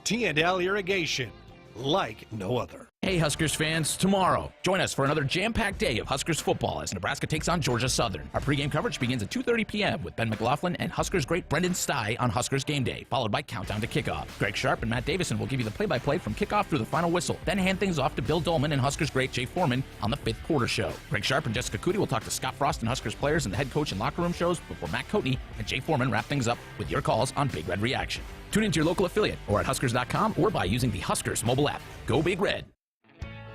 T&L Irrigation, like no other. Hey Huskers fans, tomorrow, join us for another jam-packed day of Huskers football as Nebraska takes on Georgia Southern. Our pregame coverage begins at 2:30 p.m. with Ben McLaughlin and Huskers great Brendan Stye on Huskers Game Day, followed by Countdown to Kickoff. Greg Sharpe and Matt Davison will give you the play-by-play from kickoff through the final whistle, then hand things off to Bill Dolman and Huskers great Jay Foreman on the fifth quarter show. Greg Sharpe and Jessica Coody will talk to Scott Frost and Huskers players and the head coach and locker room shows before Matt Coatney and Jay Foreman wrap things up with your calls on Big Red Reaction. Tune into your local affiliate or at Huskers.com or by using the Huskers mobile app. Go Big Red.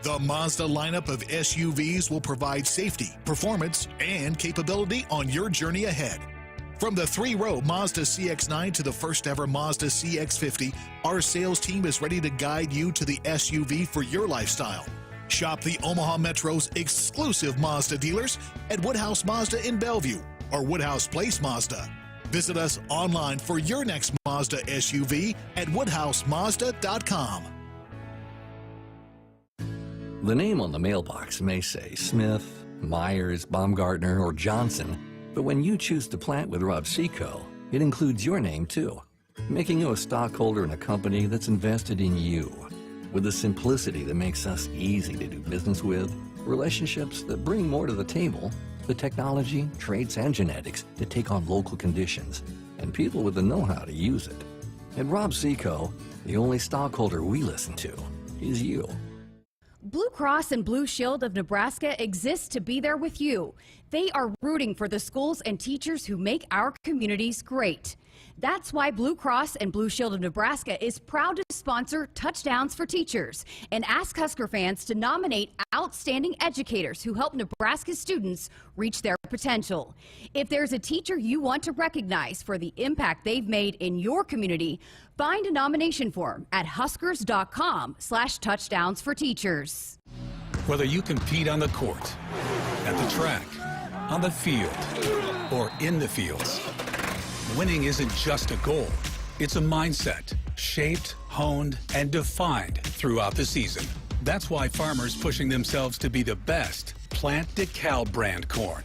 The Mazda lineup of SUVs will provide safety, performance, and capability on your journey ahead. From the 3-row Mazda CX-9 to the first ever Mazda CX-50, our sales team is ready to guide you to the SUV for your lifestyle. Shop the Omaha Metro's exclusive Mazda dealers at Woodhouse Mazda in Bellevue or Woodhouse Place Mazda. Visit us online for your next Mazda SUV at woodhousemazda.com. The name on the mailbox may say Smith, Myers, Baumgartner, or Johnson, but when you choose to plant with Rob Seco, it includes your name too, making you a stockholder in a company that's invested in you. With the simplicity that makes us easy to do business with, relationships that bring more to the table, the technology, traits, and genetics that take on local conditions, and people with the know-how to use it. At Rob Seco, the only stockholder we listen to is you. Blue Cross and Blue Shield of Nebraska exists to be there with you. They are rooting for the schools and teachers who make our communities great. That's why Blue Cross and Blue Shield of Nebraska is proud to sponsor Touchdowns for Teachers and ask Husker fans to nominate outstanding educators who help Nebraska students reach their potential. If there's a teacher you want to recognize for the impact they've made in your community, find a nomination form at huskers.com/touchdowns for teachers. Whether you compete on the court, at the track, on the field, or in the fields, winning isn't just a goal. It's a mindset, shaped, honed, and defined throughout the season. That's why farmers pushing themselves to be the best plant DeKalb brand corn.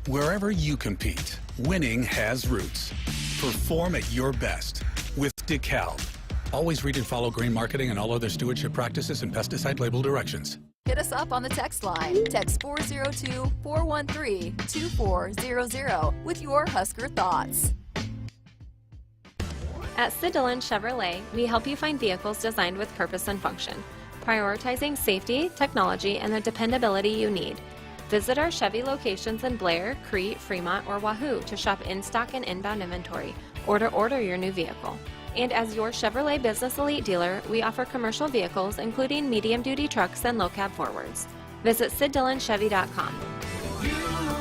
Wherever you compete, winning has roots. Perform at your best with DeKalb. Always read and follow grain marketing and all other stewardship practices and pesticide label directions. Hit us up on the text line. Text 402-413-2400 with your Husker thoughts. At Sideline Chevrolet, we help you find vehicles designed with purpose and function, prioritizing safety, technology, and the dependability you need. Visit our Chevy locations in Blair, Crete, Fremont, or Wahoo to shop in-stock and inbound inventory or to order your new vehicle. And as your Chevrolet Business Elite dealer, we offer commercial vehicles including medium-duty trucks and low-cab forwards. Visit SidDillonChevy.com. You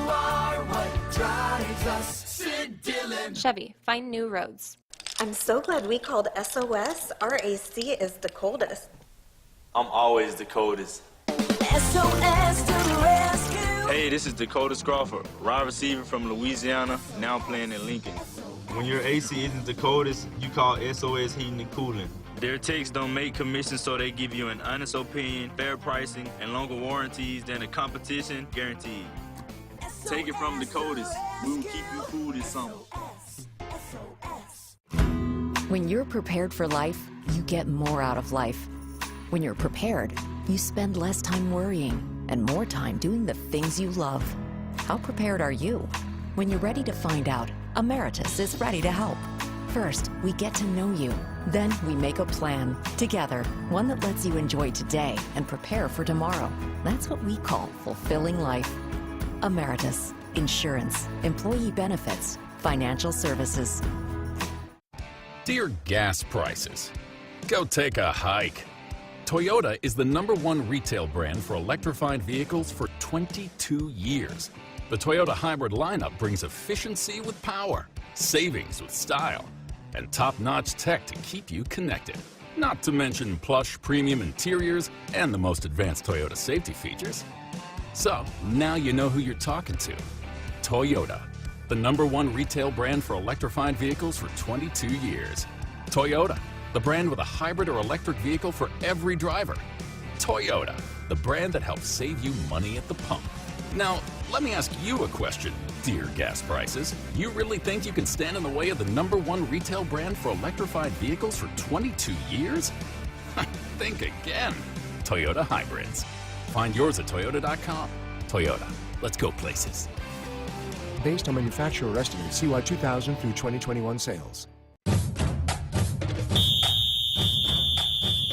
are what drives us, Sid Dillon. Chevy, find new roads. I'm so glad we called SOS. Our AC is the coldest. I'm always the coldest. SOS to the rescue. Hey, this is Dakota Crawford, wide receiver from Louisiana, now playing in Lincoln. When your AC isn't the coldest, you call SOS Heating and Cooling. Their techs don't make commissions, so they give you an honest opinion, fair pricing, and longer warranties than the competition guaranteed. Take it from the coldest. We will keep you cool this summer. When you're prepared for life, you get more out of life. When you're prepared, you spend less time worrying and more time doing the things you love. How prepared are you? When you're ready to find out, Emeritus is ready to help. First, we get to know you. Then we make a plan together, one that lets you enjoy today and prepare for tomorrow. That's what we call fulfilling life. Emeritus, insurance, employee benefits, financial services. Dear gas prices, go take a hike. Toyota is the #1 retail brand for electrified vehicles for 22 years. The Toyota hybrid lineup brings efficiency with power, savings with style, and top-notch tech to keep you connected. Not to mention plush premium interiors and the most advanced Toyota safety features. So, now you know who you're talking to. Toyota, the #1 retail brand for electrified vehicles for 22 years. Toyota, the brand with a hybrid or electric vehicle for every driver. Toyota, the brand that helps save you money at the pump. Now, let me ask you a question, dear gas prices. You really think you can stand in the way of the #1 retail brand for electrified vehicles for 22 years? Think again. Toyota Hybrids. Find yours at Toyota.com. Toyota, let's go places. Based on manufacturer estimates, CY 2000 through 2021 sales.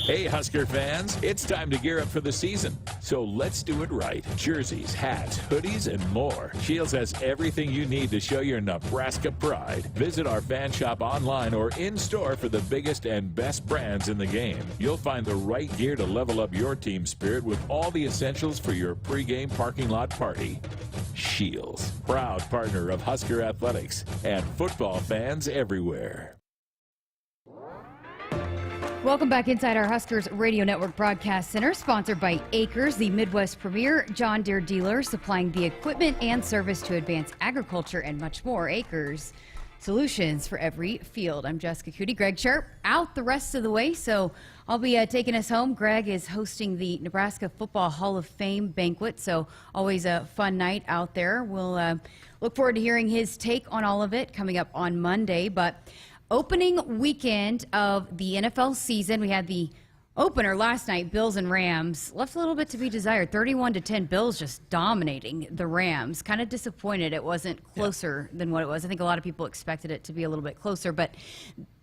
Hey, Husker fans, it's time to gear up for the season. So let's do it right. Jerseys, hats, hoodies, and more. Shields has everything you need to show your Nebraska pride. Visit our fan shop online or in-store for the biggest and best brands in the game. You'll find the right gear to level up your team spirit with all the essentials for your pregame parking lot party. Shields, proud partner of Husker Athletics and football fans everywhere. Welcome back inside our Huskers Radio Network Broadcast Center, sponsored by Acres, the Midwest premier John Deere dealer, supplying the equipment and service to advance agriculture and much more. Acres, solutions for every field. I'm Jessica Coody. Greg Sharpe out the rest of the way, so I'll be taking us home. Greg is hosting the Nebraska Football Hall of Fame banquet, so always a fun night out there. We'll look forward to hearing his take on all of it coming up on Monday, but opening weekend of the NFL season. We had the opener last night, Bills and Rams. Left a little bit to be desired. 31-10, Bills just dominating the Rams. Kind of disappointed it wasn't closer than what it was. I think a lot of people expected it to be a little bit closer, but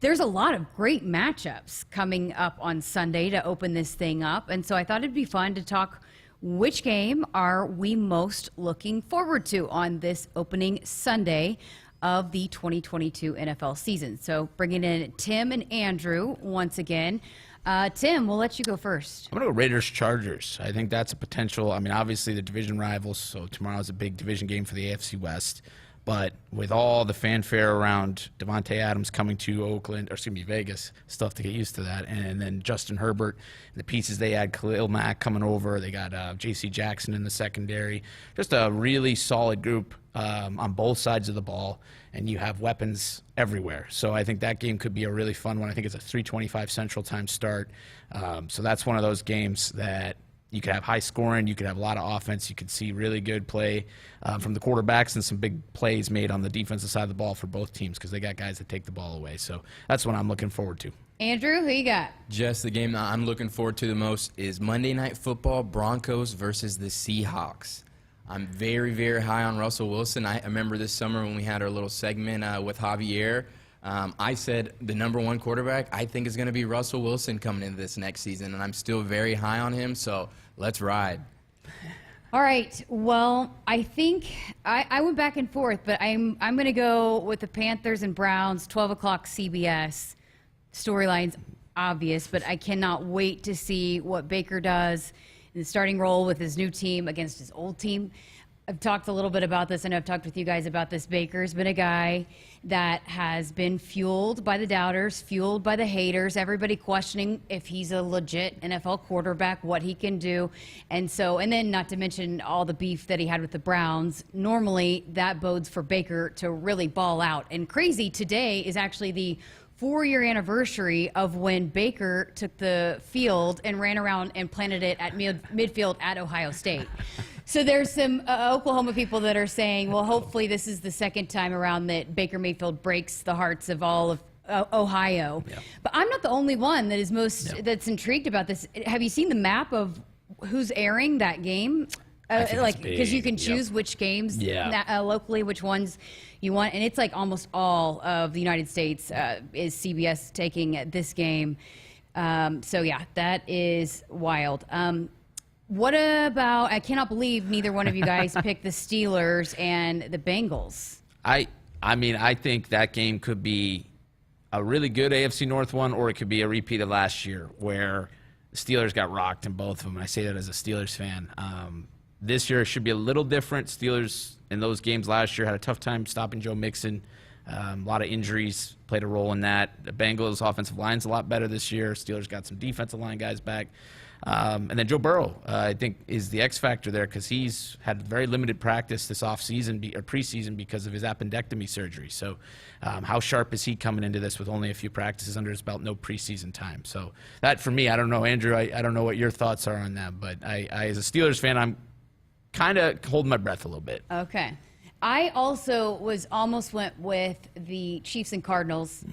there's a lot of great matchups coming up on Sunday to open this thing up. And so I thought it'd be fun to talk which game are we most looking forward to on this opening Sunday of the 2022 NFL season. So bringing in Tim and Andrew once again. Tim, we'll let you go first. I'm going to go Raiders-Chargers. I think that's a potential. I mean, obviously the division rivals, so tomorrow's a big division game for the AFC West. But with all the fanfare around Devontae Adams coming to Vegas, still have to get used to that. And then Justin Herbert, the pieces they had, Khalil Mack coming over. They got J.C. Jackson in the secondary. Just a really solid group on both sides of the ball, and you have weapons everywhere. So I think that game could be a really fun one. I think it's a 3:25 Central Time start. So that's one of those games that you could have high scoring, you could have a lot of offense, you could see really good play from the quarterbacks and some big plays made on the defensive side of the ball for both teams because they got guys that take the ball away. So that's what I'm looking forward to. Andrew, who you got? Just the game that I'm looking forward to the most is Monday Night Football, Broncos versus the Seahawks. I'm very, very high on Russell Wilson. I remember this summer when we had our little segment with Javier. I said the #1 quarterback I think is going to be Russell Wilson coming into this next season, and I'm still very high on him, so let's ride. All right. Well, I think I went back and forth, but I'm going to go with the Panthers and Browns, 12 o'clock CBS. Storyline's obvious, but I cannot wait to see what Baker does in the starting role with his new team against his old team. I've talked a little bit about this. I know I've talked with you guys about this. Baker's been a guy that has been fueled by the doubters, fueled by the haters, everybody questioning if he's a legit NFL quarterback, what he can do. And then not to mention all the beef that he had with the Browns. Normally, that bodes for Baker to really ball out. And crazy, today is actually the 4-year anniversary of when Baker took the field and ran around and planted it at midfield at Ohio State. So there's some Oklahoma people that are saying, well, hopefully this is the second time around that Baker Mayfield breaks the hearts of all of Ohio. Yeah. But I'm not the only one that is that's intrigued about this. Have you seen the map of who's airing that game? Because you can choose which games locally, which ones you want. And it's like almost all of the United States is CBS taking this game. That is wild. What about, I cannot believe neither one of you guys picked the Steelers and the Bengals. I think that game could be a really good AFC North one, or it could be a repeat of last year where the Steelers got rocked in both of them. I say that as a Steelers fan. This year it should be a little different. Steelers in those games last year had a tough time stopping Joe Mixon. A lot of injuries played a role in that. The Bengals' offensive line's a lot better this year. Steelers got some defensive line guys back. And then Joe Burrow, I think, is the X factor there because he's had very limited practice this offseason or preseason because of his appendectomy surgery. So how sharp is he coming into this with only a few practices under his belt, no preseason time? So that, for me, I don't know, Andrew, I don't know what your thoughts are on that. But I as a Steelers fan, I'm kind of holding my breath a little bit. Okay. I also almost went with the Chiefs and Cardinals,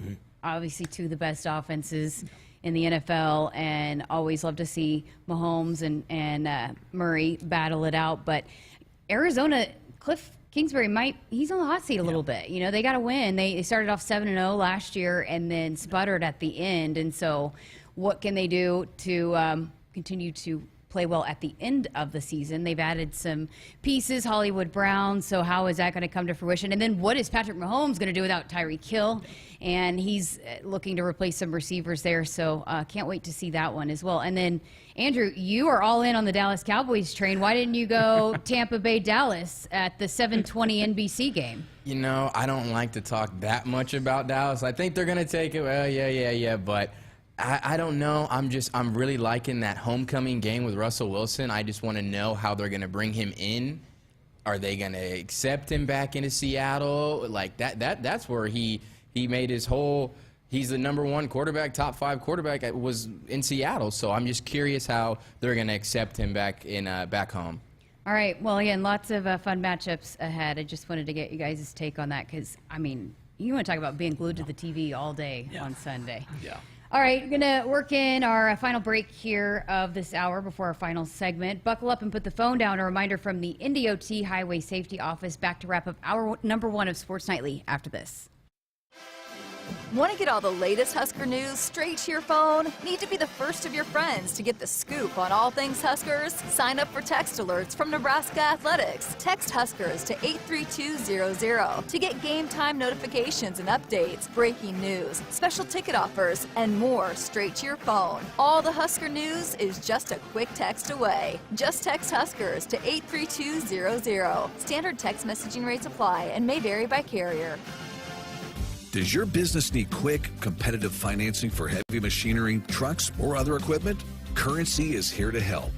obviously two of the best offenses in the NFL, and always love to see Mahomes and Murray battle it out. But Arizona, Cliff Kingsbury he's on the hot seat a little bit. You know, they got to win. They started off 7-0 last year and then sputtered at the end. And so what can they do to continue to play well at the end of the season? They've added some pieces, Hollywood Brown, so how is that going to come to fruition? And then what is Patrick Mahomes going to do without Tyreek Hill? And he's looking to replace some receivers there, so can't wait to see that one as well. And then, Andrew, you are all in on the Dallas Cowboys train. Why didn't you go Tampa Bay Dallas at the 7:20 NBC game? You know, I don't like to talk that much about Dallas. I think they're going to take it. Well, yeah, but I don't know. I'm really liking that homecoming game with Russell Wilson. I just want to know how they're going to bring him in. Are they going to accept him back into Seattle? Like that's where he made his whole, he's the number one quarterback, top 5 quarterback was in Seattle. So I'm just curious how they're going to accept him back home. All right. Well, again, lots of fun matchups ahead. I just wanted to get you guys' take on that because, I mean, you want to talk about being glued to the TV all day on Sunday. Yeah. All right, we're going to work in our final break here of this hour before our final segment. Buckle up and put the phone down. A reminder from the NDOT Highway Safety Office. Back to wrap up our number 1 of Sports Nightly after this. Want to get all the latest Husker news straight to your phone? Need to be the first of your friends to get the scoop on all things Huskers? Sign up for text alerts from Nebraska Athletics. Text Huskers to 83200 to get game time notifications and updates, breaking news, special ticket offers, and more straight to your phone. All the Husker news is just a quick text away. Just text Huskers to 83200. Standard text messaging rates apply and may vary by carrier. Does your business need quick, competitive financing for heavy machinery, trucks, or other equipment? Currency is here to help.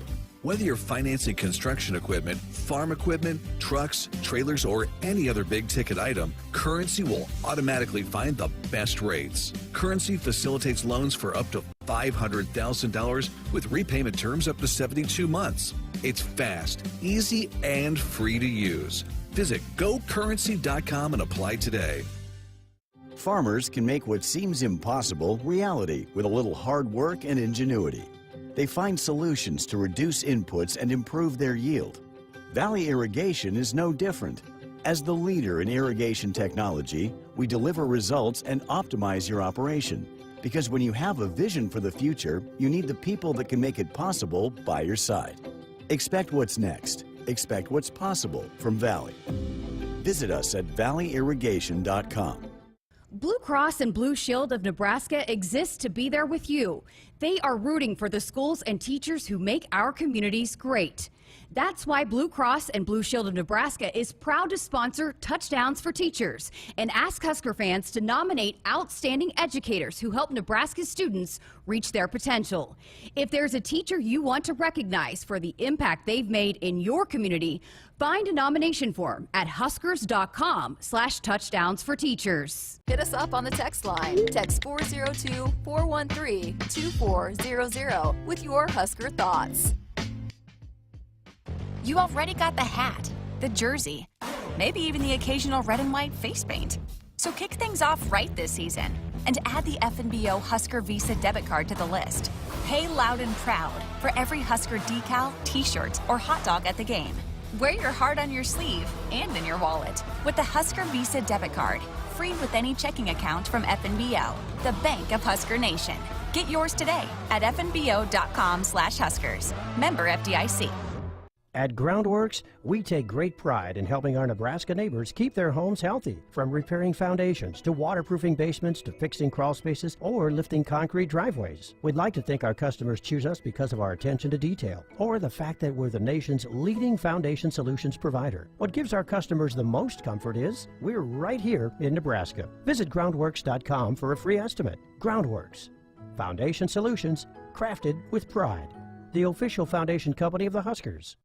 Whether you're financing construction equipment, farm equipment, trucks, trailers, or any other big-ticket item, Currency will automatically find the best rates. Currency facilitates loans for up to $500,000 with repayment terms up to 72 months. It's fast, easy, and free to use. Visit GoCurrency.com and apply today. Farmers can make what seems impossible reality with a little hard work and ingenuity. They find solutions to reduce inputs and improve their yield. Valley Irrigation is no different. As the leader in irrigation technology, we deliver results and optimize your operation. Because when you have a vision for the future, you need the people that can make it possible by your side. Expect what's next. Expect what's possible from Valley. Visit us at valleyirrigation.com. Blue Cross and Blue Shield of Nebraska exists to be there with you. They are rooting for the schools and teachers who make our communities great. That's why Blue Cross and Blue Shield of Nebraska is proud to sponsor Touchdowns for Teachers and ask Husker fans to nominate outstanding educators who help Nebraska students reach their potential. If there's a teacher you want to recognize for the impact they've made in your community, find a nomination form at huskers.com/touchdowns-for-teachers. Hit us up on the text line. Text 402-413-2400 with your Husker thoughts. You already got the hat, the jersey, maybe even the occasional red and white face paint. So kick things off right this season and add the FNBO Husker Visa debit card to the list. Pay loud and proud for every Husker decal, t-shirt, or hot dog at the game. Wear your heart on your sleeve and in your wallet with the Husker Visa debit card. Free with any checking account from FNBO, the bank of Husker Nation. Get yours today at fnbo.com/Huskers. Member FDIC. At Groundworks, we take great pride in helping our Nebraska neighbors keep their homes healthy. From repairing foundations to waterproofing basements to fixing crawl spaces or lifting concrete driveways. We'd like to think our customers choose us because of our attention to detail or the fact that we're the nation's leading foundation solutions provider. What gives our customers the most comfort is we're right here in Nebraska. Visit groundworks.com for a free estimate. Groundworks. Foundation solutions crafted with pride. The official foundation company of the Huskers.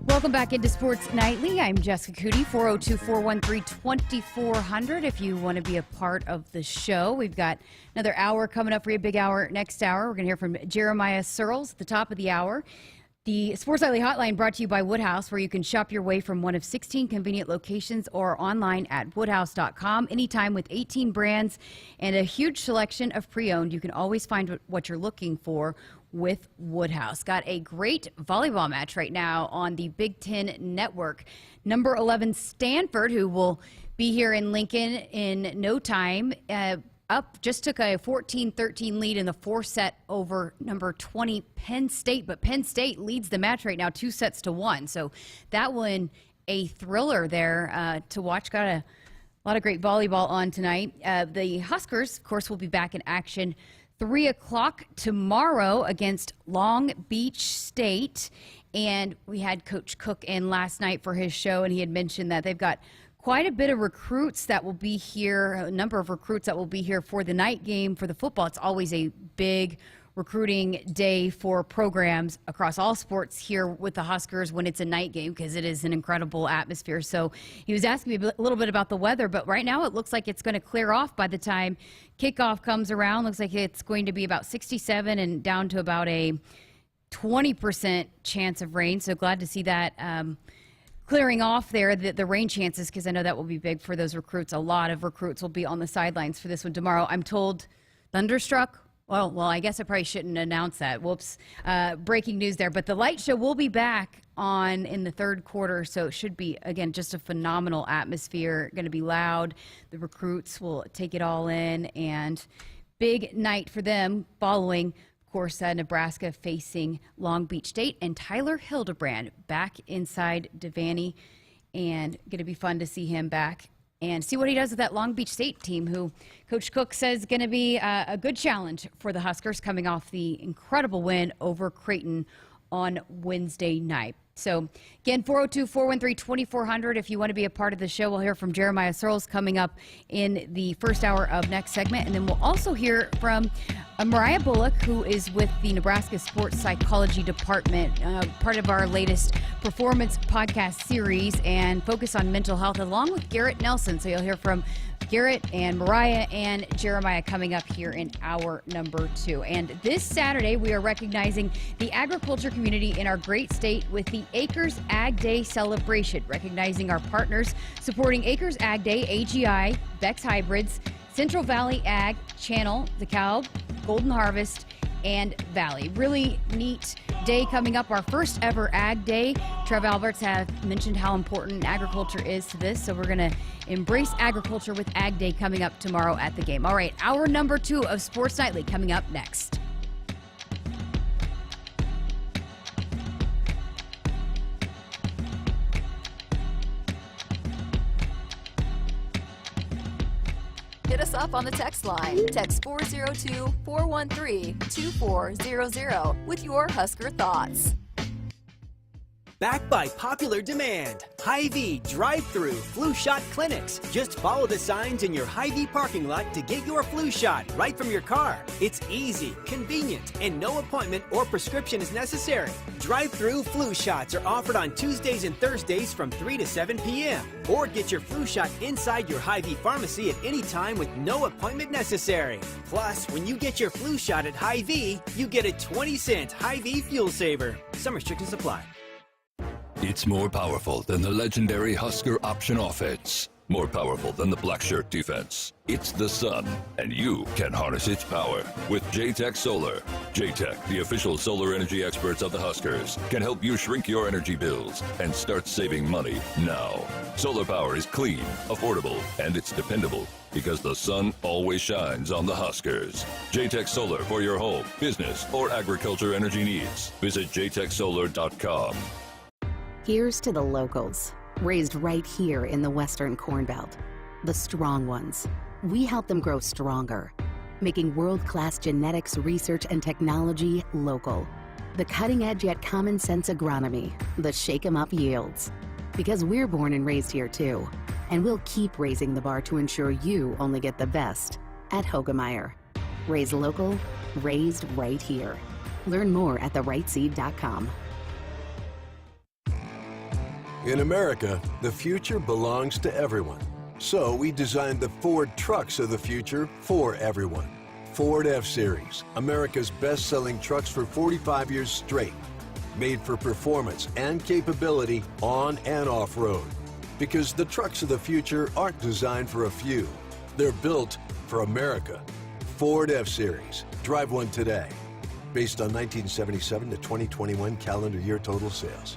Welcome back into Sports Nightly. I'm Jessica Coody, 402-413-2400 if you want to be a part of the show. We've got another hour coming up for you, big hour next hour. We're going to hear from Jeremiah Searles at the top of the hour. The Sports Nightly Hotline brought to you by Woodhouse, where you can shop your way from one of 16 convenient locations or online at woodhouse.com. Anytime with 18 brands and a huge selection of pre-owned. You can always find what you're looking for with Woodhouse. Got a great volleyball match right now on the Big Ten Network. Number 11 Stanford, who will be here in Lincoln in no time, just took a 14-13 lead in the 4-set over number 20 Penn State, but Penn State leads the match right now 2-1. So that one a thriller there to watch. Got a lot of great volleyball on tonight. The Huskers, of course, will be back in action 3 o'clock tomorrow against Long Beach State. And we had Coach Cook in last night for his show, and he had mentioned that they've got quite a bit of recruits that will be here, a number of recruits that will be here for the night game for the football. It's always a big recruiting day for programs across all sports here with the Huskers when it's a night game, because it is an incredible atmosphere. So he was asking me a little bit about the weather, but right now it looks like it's going to clear off by the time kickoff comes around. Looks like it's going to be about 67 and down to about a 20% chance of rain. So glad to see that clearing off there, the rain chances, because I know that will be big for those recruits. A lot of recruits will be on the sidelines for this one tomorrow. I'm told thunderstruck. Well, I guess I probably shouldn't announce that. Whoops. Breaking news there. But the light show will be back on in the third quarter, so it should be, again, just a phenomenal atmosphere. Going to be loud. The recruits will take it all in, and big night for them following, of course, Nebraska facing Long Beach State, and Tyler Hildebrand back inside Devaney, and going to be fun to see him back and see what he does with that Long Beach State team, who Coach Cook says is going to be a good challenge for the Huskers coming off the incredible win over Creighton on Wednesday night. So, again, 402-413-2400 if you want to be a part of the show. We'll hear from Jeremiah Searles coming up in the first hour of next segment. And then we'll also hear from Mariah Bullock, who is with the Nebraska Sports Psychology Department, part of our latest performance podcast series, and focus on mental health, along with Garrett Nelson. So you'll hear from Garrett and Mariah and Jeremiah coming up here in hour number 2. And this Saturday, we are recognizing the agriculture community in our great state with the Acres Ag Day celebration, recognizing our partners supporting Acres Ag Day, AGI, Bex Hybrids, Central Valley Ag, Channel, DeKalb, Golden Harvest, and Valley. Really neat day coming up, our first ever Ag Day. Trev Alberts have mentioned how important agriculture is to this, so we're going to embrace agriculture with Ag Day coming up tomorrow at the game. All right, hour number 2 of Sports Nightly coming up next. Hit us up on the text line. Text 402-413-2400 with your Husker thoughts. Back by popular demand, Hy-Vee drive-through flu shot clinics. Just follow the signs in your Hy-Vee parking lot to get your flu shot right from your car. It's easy, convenient, and no appointment or prescription is necessary. Drive-through flu shots are offered on Tuesdays and Thursdays from 3 to 7 p.m. Or get your flu shot inside your Hy-Vee pharmacy at any time with no appointment necessary. Plus, when you get your flu shot at Hy-Vee, you get a 20-cent Hy-Vee fuel saver. Some restrictions apply. It's more powerful than the legendary Husker option offense. more powerful than the black shirt defense. It's the sun, and you can harness its power with JTech Solar. JTech, the official solar energy experts of the Huskers, can help you shrink your energy bills and start saving money now. Solar power is clean, affordable, and it's dependable because the sun always shines on the Huskers. JTech Solar for your home, business, or agriculture energy needs. Visit jtechsolar.com. Here's to the locals, raised right here in the Western Corn Belt. The strong ones. We help them grow stronger, making world-class genetics research and technology local. The cutting-edge yet common-sense agronomy, the shake-em-up yields. Because we're born and raised here too, and we'll keep raising the bar to ensure you only get the best at Hogemeyer. Raised local, raised right here. Learn more at therightseed.com. In America, the future belongs to everyone. So we designed the Ford trucks of the future for everyone. Ford F-Series, America's best-selling trucks for 45 years straight. Made for performance and capability on and off-road. Because the trucks of the future aren't designed for a few. They're built for America. Ford F-Series. Drive one today. Based on 1977 to 2021 calendar year total sales.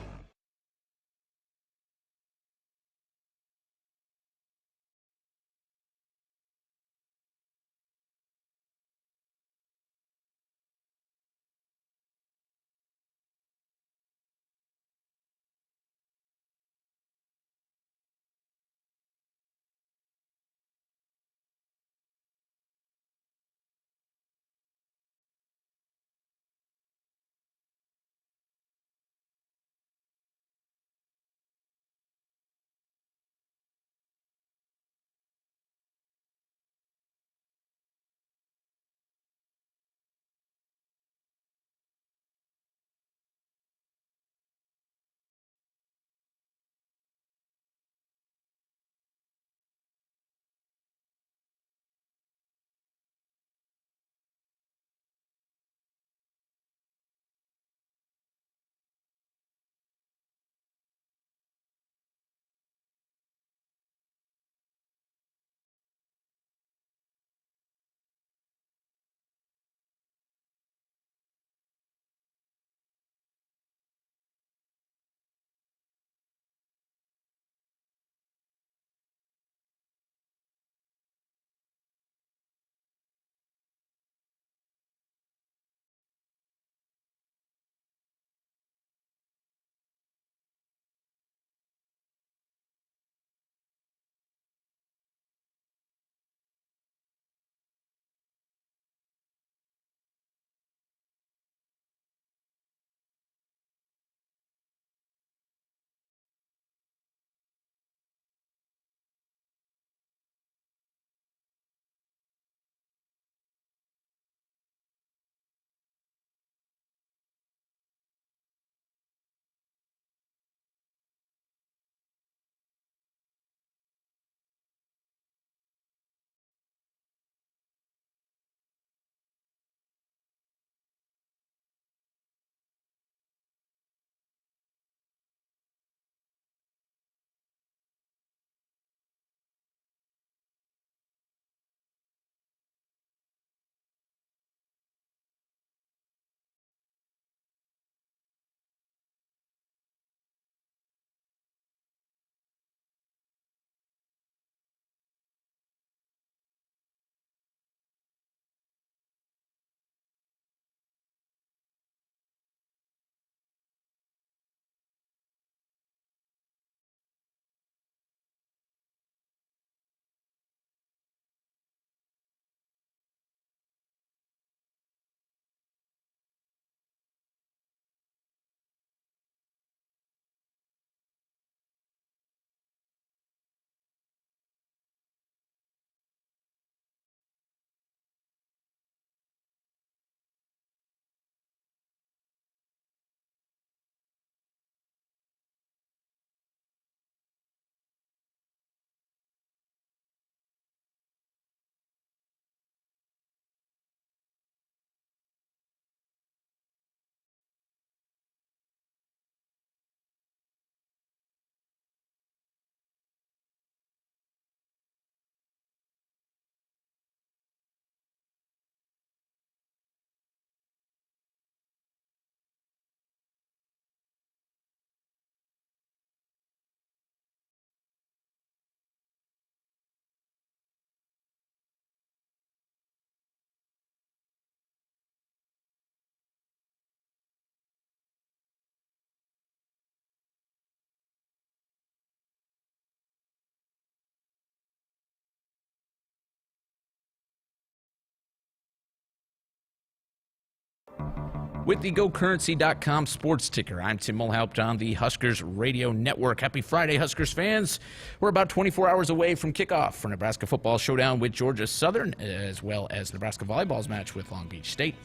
with the GoCurrency.com sports ticker. I'm Tim Mulhaupt on the Huskers Radio Network. Happy Friday, Huskers fans. We're about 24 hours away from kickoff for Nebraska football showdown with Georgia Southern, as well as Nebraska volleyball's match with Long Beach State.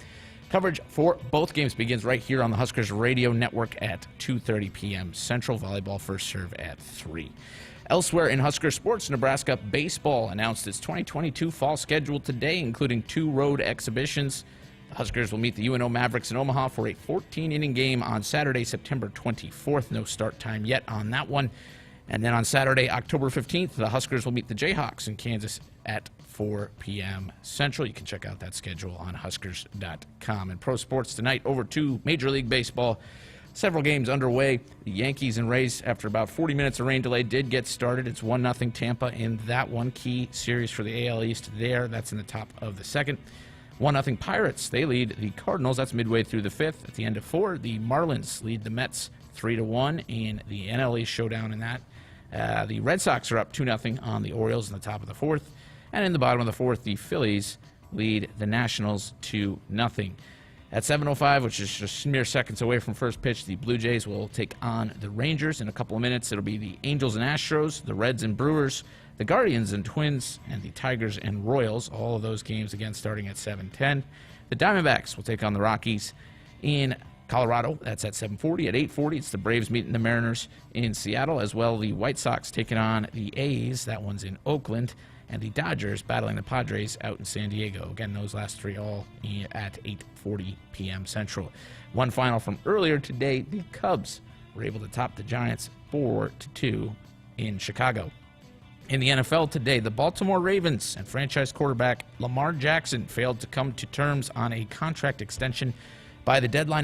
Coverage for both games begins right here on the Huskers Radio Network at 2:30 p.m. Central. Volleyball first serve at 3. Elsewhere in Husker sports, Nebraska baseball announced its 2022 fall schedule today, including 2 road exhibitions. The Huskers will meet the UNO Mavericks in Omaha for a 14-inning game on Saturday, September 24th. No start time yet on that one. And then on Saturday, October 15th, the Huskers will meet the Jayhawks in Kansas at 4 p.m. Central. You can check out that schedule on Huskers.com. And pro sports tonight, over to Major League Baseball. Several games underway. The Yankees and Rays, after about 40 minutes of rain delay, did get started. It's 1-0 Tampa in that one. Key series for the AL East there. That's in the top of the second. 1-0 Pirates. They lead the Cardinals. That's midway through the fifth. At the end of 4, the Marlins lead the Mets 3-1 in the NL East showdown in that. The Red Sox are up 2-0 on the Orioles in the top of the 4th. And in the bottom of the 4th, the Phillies lead the Nationals 2-0. At 7:05, which is just mere seconds away from first pitch, the Blue Jays will take on the Rangers. In a couple of minutes, it'll be the Angels and Astros, the Reds and Brewers, the Guardians and Twins, and the Tigers and Royals. All of those games, again, starting at 7:10. The Diamondbacks will take on the Rockies in Colorado. That's at 7:40. At 8:40, it's the Braves meeting the Mariners in Seattle, as well the White Sox taking on the A's. That one's in Oakland. And the Dodgers battling the Padres out in San Diego. Again, those last 3 all at 8:40 p.m. Central. One final from earlier today, the Cubs were able to top the Giants 4-2 in Chicago. In the NFL today, the Baltimore Ravens and franchise quarterback Lamar Jackson failed to come to terms on a contract extension by the deadline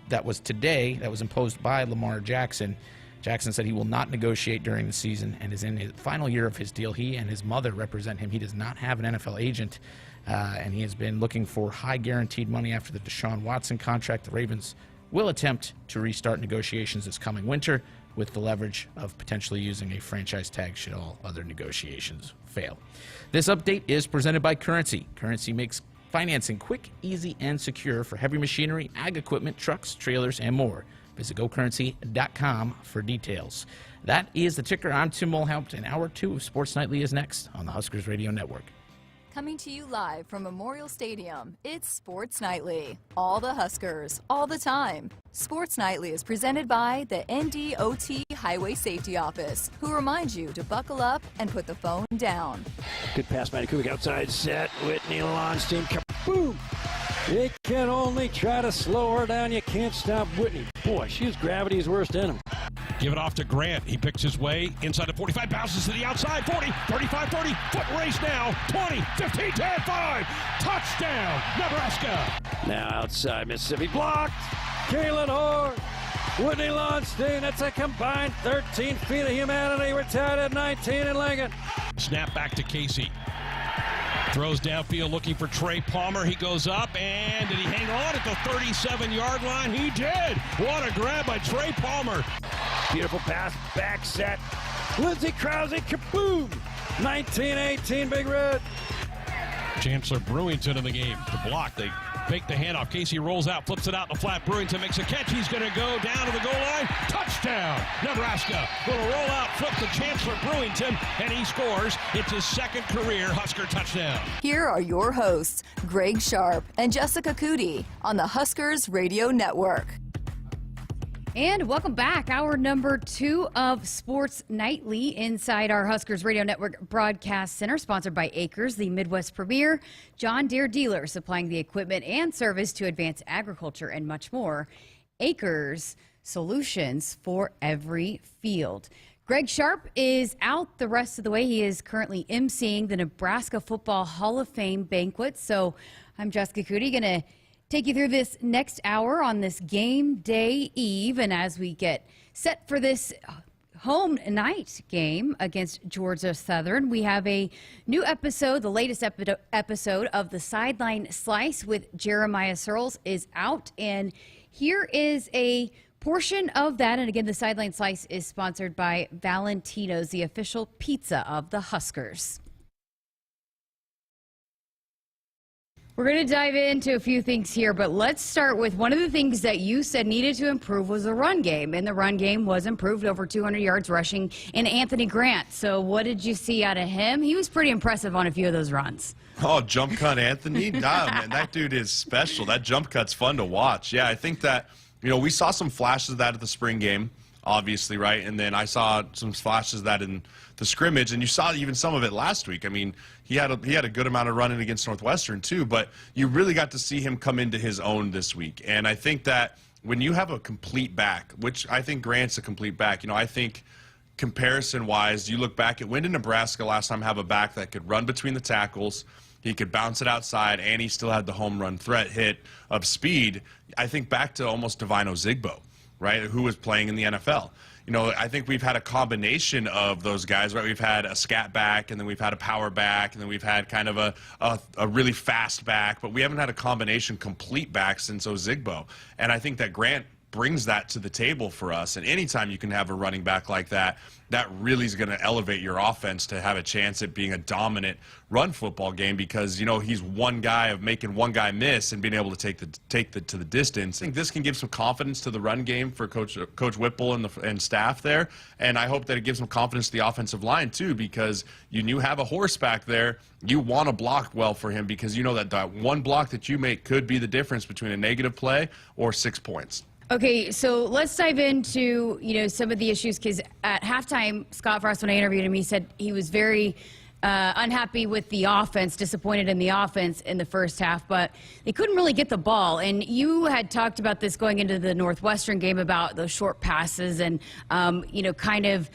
that was imposed by Lamar Jackson. Jackson said he will not negotiate during the season and is in his final year of his deal. He and his mother represent him. He does not have an NFL agent, and he has been looking for high guaranteed money after the Deshaun Watson contract. The Ravens will attempt to restart negotiations this coming winter with the leverage of potentially using a franchise tag should all other negotiations fail. This update is presented by Currency. Currency makes financing quick, easy, and secure for heavy machinery, ag equipment, trucks, trailers, and more. Visit GoCurrency.com for details. That is the ticker. I'm Tim Mulhaupt, and Hour 2 of Sports Nightly is next on the Huskers Radio Network. Coming to you live from Memorial Stadium, it's Sports Nightly. All the Huskers, all the time. Sports Nightly is presented by the NDOT Highway Safety Office, who reminds you to buckle up and put the phone down. Good pass by Kubik outside set. Whitney Lonstein, kaboom! They can only try to slow her down. You can't stop Whitney. Boy, she's gravity's worst enemy. Give it off to Grant. He picks his way inside the 45, bounces to the outside. 40, 35, 30. Foot race now. 20, 15, 10, 5. Touchdown, Nebraska. Now outside Mississippi. Blocked. Kaylin Hoare. Whitney Lonstein. That's a combined 13 feet of humanity. We're tied at 19 in Lincoln. Snap back to Casey. Throws downfield looking for Trey Palmer. He goes up, and did he hang on at the 37-yard line? He did. What a grab by Trey Palmer. Beautiful pass, back set. Lindsey Krause, kaboom! 19-18, Big Red. Chancellor Brewington in the game. The block, they fake the handoff. Casey rolls out, flips it out in the flat. Brewington makes a catch. He's going to go down to the goal line. Touchdown, Nebraska. Going to roll out, flip to Chancellor Brewington, and he scores. It's his second career Husker touchdown. Here are your hosts, Greg Sharpe and Jessica Coody on the Huskers Radio Network. And welcome back. Hour number 2 of Sports Nightly inside our Huskers Radio Network Broadcast Center, sponsored by Acres, the Midwest premier John Deere dealer, supplying the equipment and service to advance agriculture and much more. Acres, solutions for every field. Greg Sharpe is out the rest of the way. He is currently emceeing the Nebraska Football Hall of Fame banquet. So I'm Jessica Coody, going to take you through this next hour on this game day eve. And as we get set for this home night game against Georgia Southern, we have a new episode. The latest episode of the Sideline Slice with Jeremiah Searles is out. And here is a portion of that. And again, the Sideline Slice is sponsored by Valentino's, the official pizza of the Huskers. We're going to dive into a few things here, but let's start with one of the things that you said needed to improve was the run game, and the run game was improved, over 200 yards rushing in Anthony Grant. So what did you see out of him? He was pretty impressive on a few of those runs. Oh, jump cut Anthony? Nah, man, that dude is special. That jump cut's fun to watch. Yeah, I think that, we saw some flashes of that at the spring game, obviously, right? And then I saw some flashes of that in the scrimmage, and you saw even some of it last week. I mean, he had a good amount of running against Northwestern too, but you really got to see him come into his own this week. And I think that when you have a complete back, which I think Grant's a complete back, I think comparison-wise, you look back at when did Nebraska last time have a back that could run between the tackles, he could bounce it outside, and he still had the home run threat hit of speed. I think back to almost Divino Zigbo, right, who was playing in the NFL. I think we've had a combination of those guys, right? We've had a scat back, and then we've had a power back, and then we've had kind of a really fast back, but we haven't had a combination complete back since Ozigbo. And I think that Grant brings that to the table for us. And anytime you can have a running back like that, that really is going to elevate your offense to have a chance at being a dominant run football game, because he's one guy of making one guy miss and being able to take the to the distance. I think this can give some confidence to the run game for Coach Whipple and staff there, and I hope that it gives some confidence to the offensive line too, because you have a horse back there. You want to block well for him, because that one block that you make could be the difference between a negative play or 6 points. Okay, so let's dive into, some of the issues, because at halftime, Scott Frost, when I interviewed him, he said he was very unhappy with the offense, disappointed in the offense in the first half, but they couldn't really get the ball. And you had talked about this going into the Northwestern game about those short passes and, kind of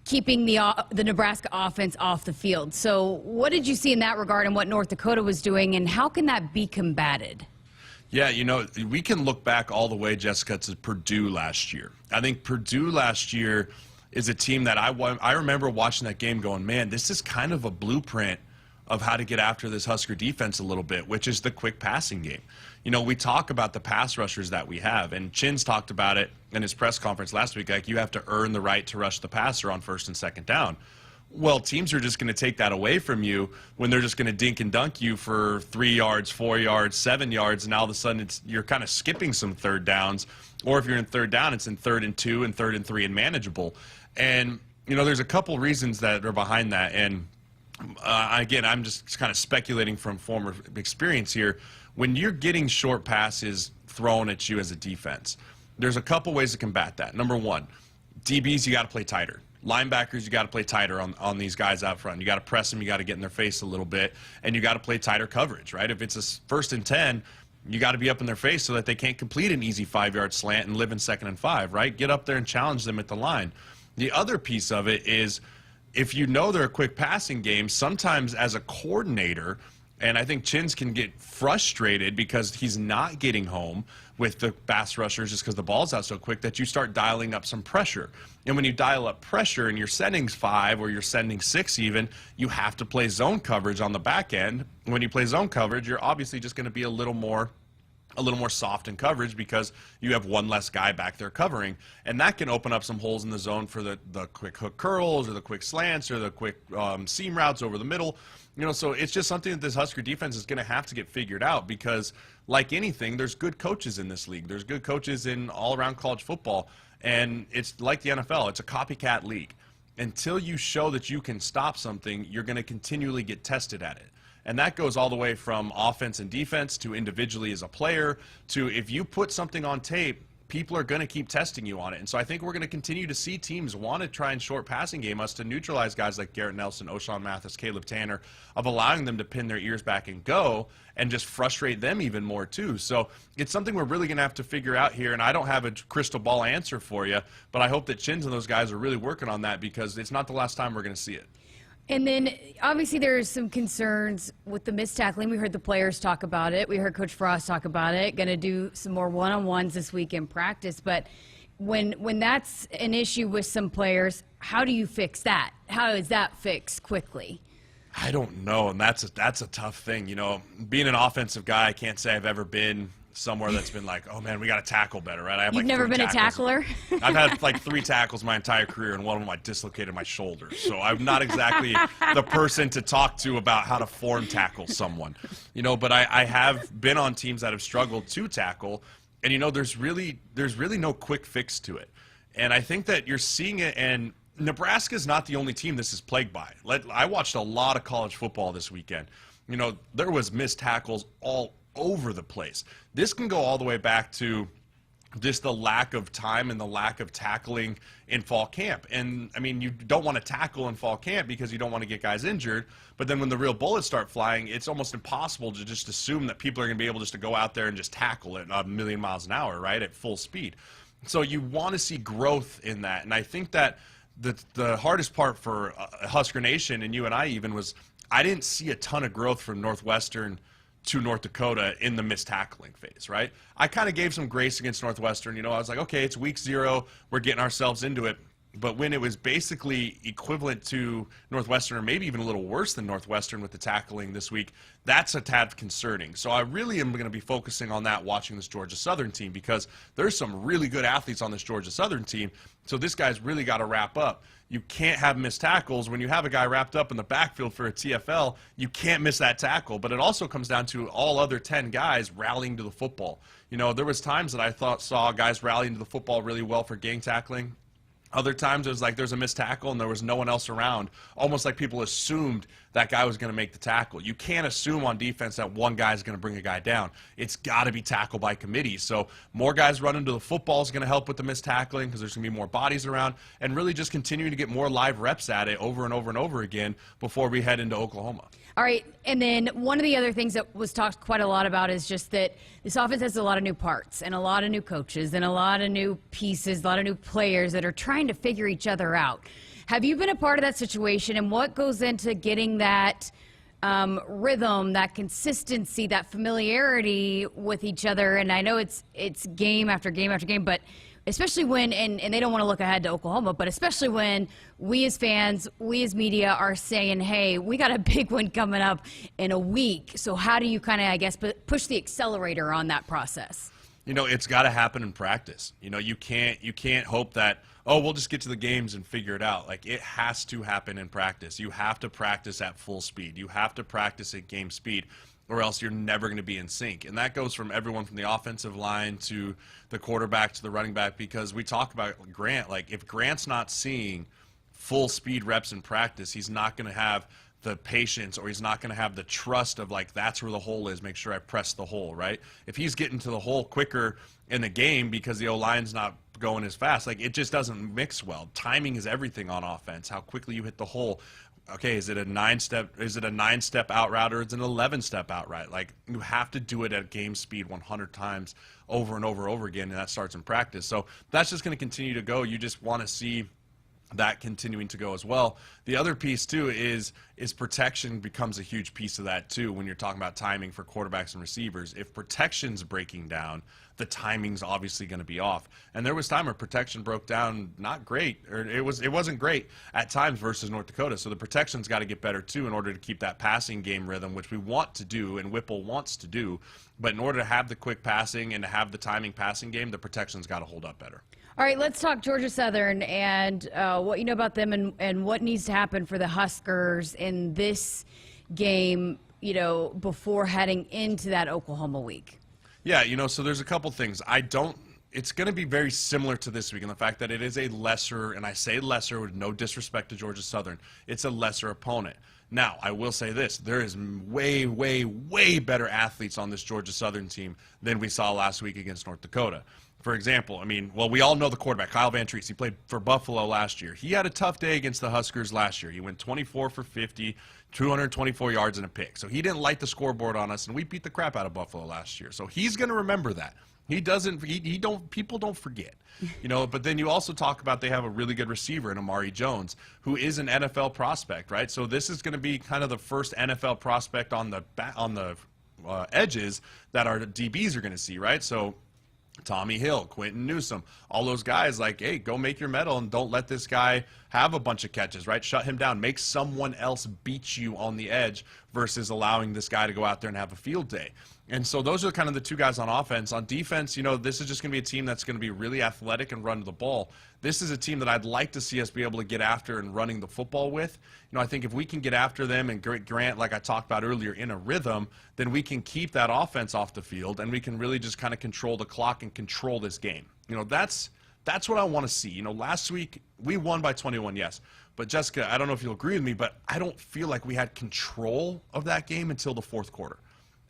keeping the Nebraska offense off the field. So what did you see in that regard, and what North Dakota was doing, and how can that be combated? Yeah, we can look back all the way, Jessica, to Purdue last year. I think Purdue last year is a team that I remember watching that game going, man, this is kind of a blueprint of how to get after this Husker defense a little bit, which is the quick passing game. We talk about the pass rushers that we have, and Chin's talked about it in his press conference last week, like you have to earn the right to rush the passer on first and second down. Well, teams are just going to take that away from you when they're just going to dink and dunk you for 3 yards, 4 yards, 7 yards, and all of a sudden you're kind of skipping some third downs. Or if you're in third down, it's in 3rd and 2 and 3rd and 3 and manageable. And, there's a couple reasons that are behind that. And, again, I'm just kind of speculating from former experience here. When you're getting short passes thrown at you as a defense, there's a couple ways to combat that. Number one, DBs, you got to play tighter. Linebackers, you got to play tighter on these guys out front. You got to press them. You got to get in their face a little bit, and you got to play tighter coverage, right? If it's a 1st and 10, you got to be up in their face so that they can't complete an easy 5-yard slant and live in 2nd and 5, right? Get up there and challenge them at the line. The other piece of it is, if they're a quick passing game, sometimes as a coordinator, and I think Chins can get frustrated because he's not getting home with the pass rushers just because the ball's out so quick, that you start dialing up some pressure. And when you dial up pressure and you're sending 5 or you're sending 6 even, you have to play zone coverage on the back end. When you play zone coverage, you're obviously just going to be a little more soft in coverage because you have one less guy back there covering. And that can open up some holes in the zone for the quick hook curls or the quick slants or the quick seam routes over the middle. So it's just something that this Husker defense is going to have to get figured out, because like anything, there's good coaches in this league. There's good coaches in all around college football. And it's like the NFL. It's a copycat league. Until you show that you can stop something, you're going to continually get tested at it. And that goes all the way from offense and defense to individually as a player to if you put something on tape, people are going to keep testing you on it. And so I think we're going to continue to see teams want to try and short passing game us to neutralize guys like Garrett Nelson, O'Shawn Mathis, Caleb Tanner, of allowing them to pin their ears back and go and just frustrate them even more too. So it's something we're really going to have to figure out here. And I don't have a crystal ball answer for you, but I hope that Chins and those guys are really working on that, because it's not the last time we're going to see it. And then, obviously, there's some concerns with the missed tackling. We heard the players talk about it. We heard Coach Frost talk about it. Going to do some more one-on-ones this week in practice. But when that's an issue with some players, how do you fix that? How is that fixed quickly? I don't know, and that's a tough thing. Being an offensive guy, I can't say I've ever been somewhere that's been like, oh man, we got to tackle better, right? I have You've like never 3 been a tackles. tackler? I've had like 3 tackles my entire career, and one of them I dislocated my shoulder. So I'm not exactly the person to talk to about how to form tackle someone, but I have been on teams that have struggled to tackle, and there's really no quick fix to it. And I think that you're seeing it, and Nebraska's not the only team this is plagued by. I watched a lot of college football this weekend. There was missed tackles all over the place. This can go all the way back to just the lack of time and the lack of tackling in fall camp. And, I mean, you don't want to tackle in fall camp because you don't want to get guys injured. But then when the real bullets start flying, it's almost impossible to just assume that people are going to be able just to go out there and just tackle it a million miles an hour, right, at full speed. So you want to see growth in that. And I think that the hardest part for Husker Nation, and you and I even, was I didn't see a ton of growth from Northwestern to North Dakota in the missed tackling phase, right? I kind of gave some grace against Northwestern. I was like, okay, it's week 0. We're getting ourselves into it. But when it was basically equivalent to Northwestern, or maybe even a little worse than Northwestern with the tackling this week, that's a tad concerning. So I really am going to be focusing on that watching this Georgia Southern team, because there's some really good athletes on this Georgia Southern team. So this guy's really got to wrap up. You can't have missed tackles. When you have a guy wrapped up in the backfield for a TFL, you can't miss that tackle. But it also comes down to all other 10 guys rallying to the football. There was times that I saw guys rallying to the football really well for gang tackling. Other times it was like there's a missed tackle and there was no one else around, almost like people assumed that guy was going to make the tackle. You can't assume on defense that one guy is going to bring a guy down. It's got to be tackled by committee. So more guys running to the football is going to help with the missed tackling, because there's going to be more bodies around, and really just continuing to get more live reps at it over and over and over again before we head into Oklahoma. All right, and then one of the other things that was talked quite a lot about is just that this offense has a lot of new parts and a lot of new coaches and a lot of new pieces, a lot of new players that are trying to figure each other out. Have you been a part of that situation, and what goes into getting that rhythm, that consistency, that familiarity with each other? And I know it's game after game after game, but especially when, and they don't want to look ahead to Oklahoma, but especially when we as fans, we as media are saying, hey, we got a big one coming up in a week. So how do you kind of, I guess, push the accelerator on that process? It's got to happen in practice. You can't hope that, oh, we'll just get to the games and figure it out. Like, it has to happen in practice. You have to practice at full speed. You have to practice at game speed, or else you're never going to be in sync. And that goes from everyone from the offensive line to the quarterback to the running back, because we talk about Grant. Like, if Grant's not seeing full speed reps in practice, he's not going to have the patience, or he's not going to have the trust of, like, that's where the hole is, make sure I press the hole, right? If he's getting to the hole quicker in the game because the O-line's not going as fast, like, it just doesn't mix well. Timing is everything on offense, how quickly you hit the hole. Okay, is it a 9-step out route, or is it an 11-step out route? Like, you have to do it at game speed 100 times over and over and over again, and that starts in practice. So that's just going to continue to go. You just want to see that continuing to go as well. The other piece too is protection becomes a huge piece of that too when you're talking about timing for quarterbacks and receivers. If protection's breaking down, the timing's obviously going to be off. And there was time where protection broke down not great, or it wasn't great at times versus North Dakota. So the protection's got to get better too in order to keep that passing game rhythm, which we want to do and Whipple wants to do. But in order to have the quick passing and to have the timing passing game, the protection's got to hold up better. All right, let's talk Georgia Southern and what you know about them and what needs to happen for the Huskers in this game, before heading into that Oklahoma week. Yeah, so there's a couple things. It's going to be very similar to this week in the fact that it is a lesser, and I say lesser with no disrespect to Georgia Southern, it's a lesser opponent. Now, I will say this, there is way, way, way better athletes on this Georgia Southern team than we saw last week against North Dakota. For example, we all know the quarterback, Kyle Van Treese. He played for Buffalo last year. He had a tough day against the Huskers last year. He went 24 for 50, 224 yards and a pick. So he didn't light the scoreboard on us, and we beat the crap out of Buffalo last year. So he's going to remember that. People don't forget. But then you also talk about they have a really good receiver in Amari Jones, who is an NFL prospect, right? So this is going to be kind of the first NFL prospect on the edges that our DBs are going to see, right? So Tommy Hill, Quentin Newsom, all those guys, like, hey, go make your medal and don't let this guy have a bunch of catches, right? Shut him down. Make someone else beat you on the edge versus allowing this guy to go out there and have a field day. And so those are kind of the two guys on offense. On defense, this is just going to be a team that's going to be really athletic and run the ball. This is a team that I'd like to see us be able to get after and running the football with. I think if we can get after them and Grant, like I talked about earlier, in a rhythm, then we can keep that offense off the field and we can really just kind of control the clock and control this game. That's what I want to see. Last week we won by 21, yes. But Jessica, I don't know if you'll agree with me, but I don't feel like we had control of that game until the fourth quarter.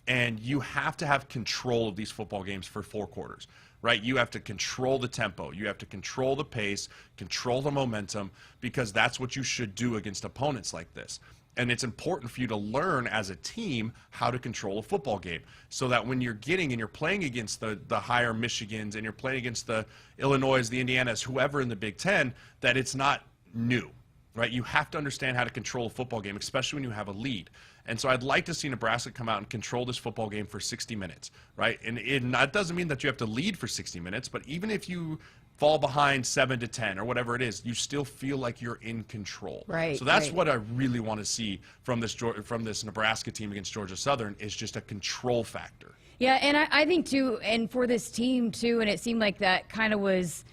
And you have to have control of these football games for 4 quarters, right? You have to control the tempo. You have to control the pace, control the momentum, because that's what you should do against opponents like this. And it's important for you to learn as a team how to control a football game so that when you're playing against the higher Michigans and you're playing against the Illinois, the Indianas, whoever in the Big Ten, that it's not new. Right? You have to understand how to control a football game, especially when you have a lead. And so I'd like to see Nebraska come out and control this football game for 60 minutes, right? And that doesn't mean that you have to lead for 60 minutes, but even if you fall behind 7-10 or whatever it is, you still feel like you're in control. Right. So that's what I really want to see from this Nebraska team against Georgia Southern, is just a control factor. Yeah, and I think too, and for this team too, and it seemed like that kind of was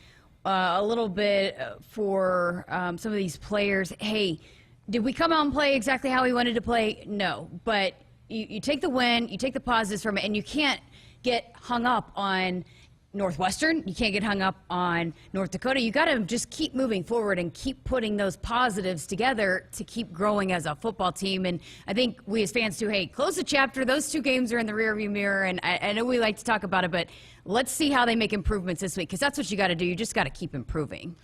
a little bit for some of these players. Hey, did we come out and play exactly how we wanted to play? No. But you take the win, you take the positives from it, and you can't get hung up on Northwestern. You can't get hung up on North Dakota. You got to just keep moving forward and keep putting those positives together to keep growing as a football team. And I think we as fans too, hey, close the chapter. Those 2 games are in the rearview mirror, and I know we like to talk about it, but let's see how they make improvements this week, because that's what you got to do. You just got to keep improving.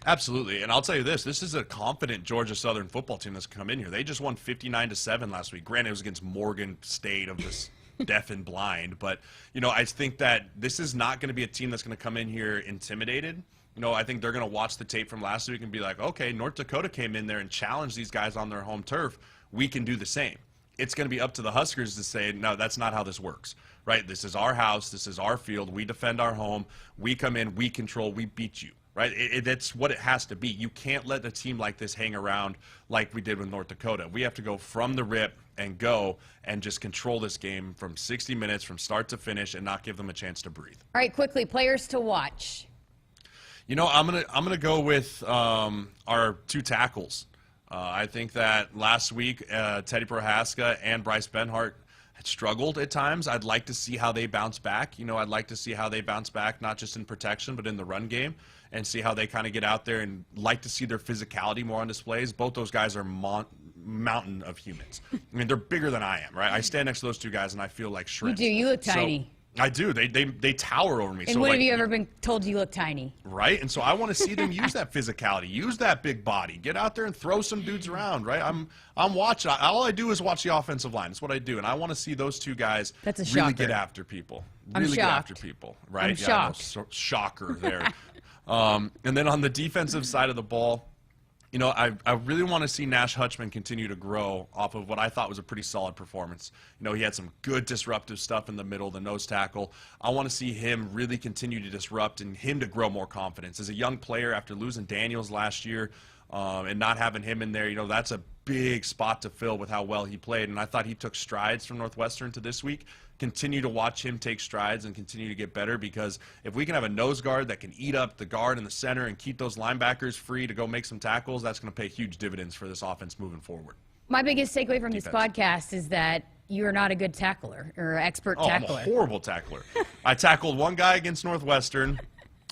Absolutely. And I'll tell you this is a confident Georgia Southern football team that's come in here. They just won 59-7 last week. Granted, it was against Morgan State of this deaf and blind, but I think that this is not going to be a team that's going to come in here intimidated. I think they're going to watch the tape from last week and be like, okay, North Dakota came in there and challenged these guys on their home turf. We can do the same. It's going to be up to the Huskers to say, no, that's not how this works, right? This is our house. This is our field. We defend our home. We come in, we control, we beat you. Right? That's what it has to be. You can't let a team like this hang around like we did with North Dakota. We have to go from the rip and go and just control this game from 60 minutes from start to finish and not give them a chance to breathe. All right, quickly, players to watch. I'm gonna go with our 2 tackles. I think that last week Teddy Prohaska and Bryce Benhart had struggled at times. I'd like to see how they bounce back. I'd like to see how they bounce back, not just in protection, but in the run game, and see how they kind of get out there, and like to see their physicality more on displays. Both those guys are mountain of humans. I mean, they're bigger than I am, right? I stand next to those 2 guys, and I feel like shrimps. You do. You look tiny. I do. They tower over me. And when have you ever been told you look tiny? Right? And so I want to see them use that physicality, use that big body, get out there and throw some dudes around, right? I'm watching. All I do is watch the offensive line. That's what I do. And I want to see those 2 guys really get after people. Really get after people, right? I'm shocked. Shocker there. And then on the defensive side of the ball, I really want to see Nash Hutchman continue to grow off of what I thought was a pretty solid performance. He had some good disruptive stuff in the middle, the nose tackle. I want to see him really continue to disrupt and him to grow more confidence. As a young player, after losing Daniels last year and not having him in there, that's a big spot to fill with how well he played. And I thought he took strides from Northwestern to this week. Continue to watch him take strides and continue to get better, because if we can have a nose guard that can eat up the guard in the center and keep those linebackers free to go make some tackles, that's going to pay huge dividends for this offense moving forward. My biggest takeaway from this podcast is that you're not a good tackler or expert tackler. I'm a horrible tackler. I tackled one guy against Northwestern,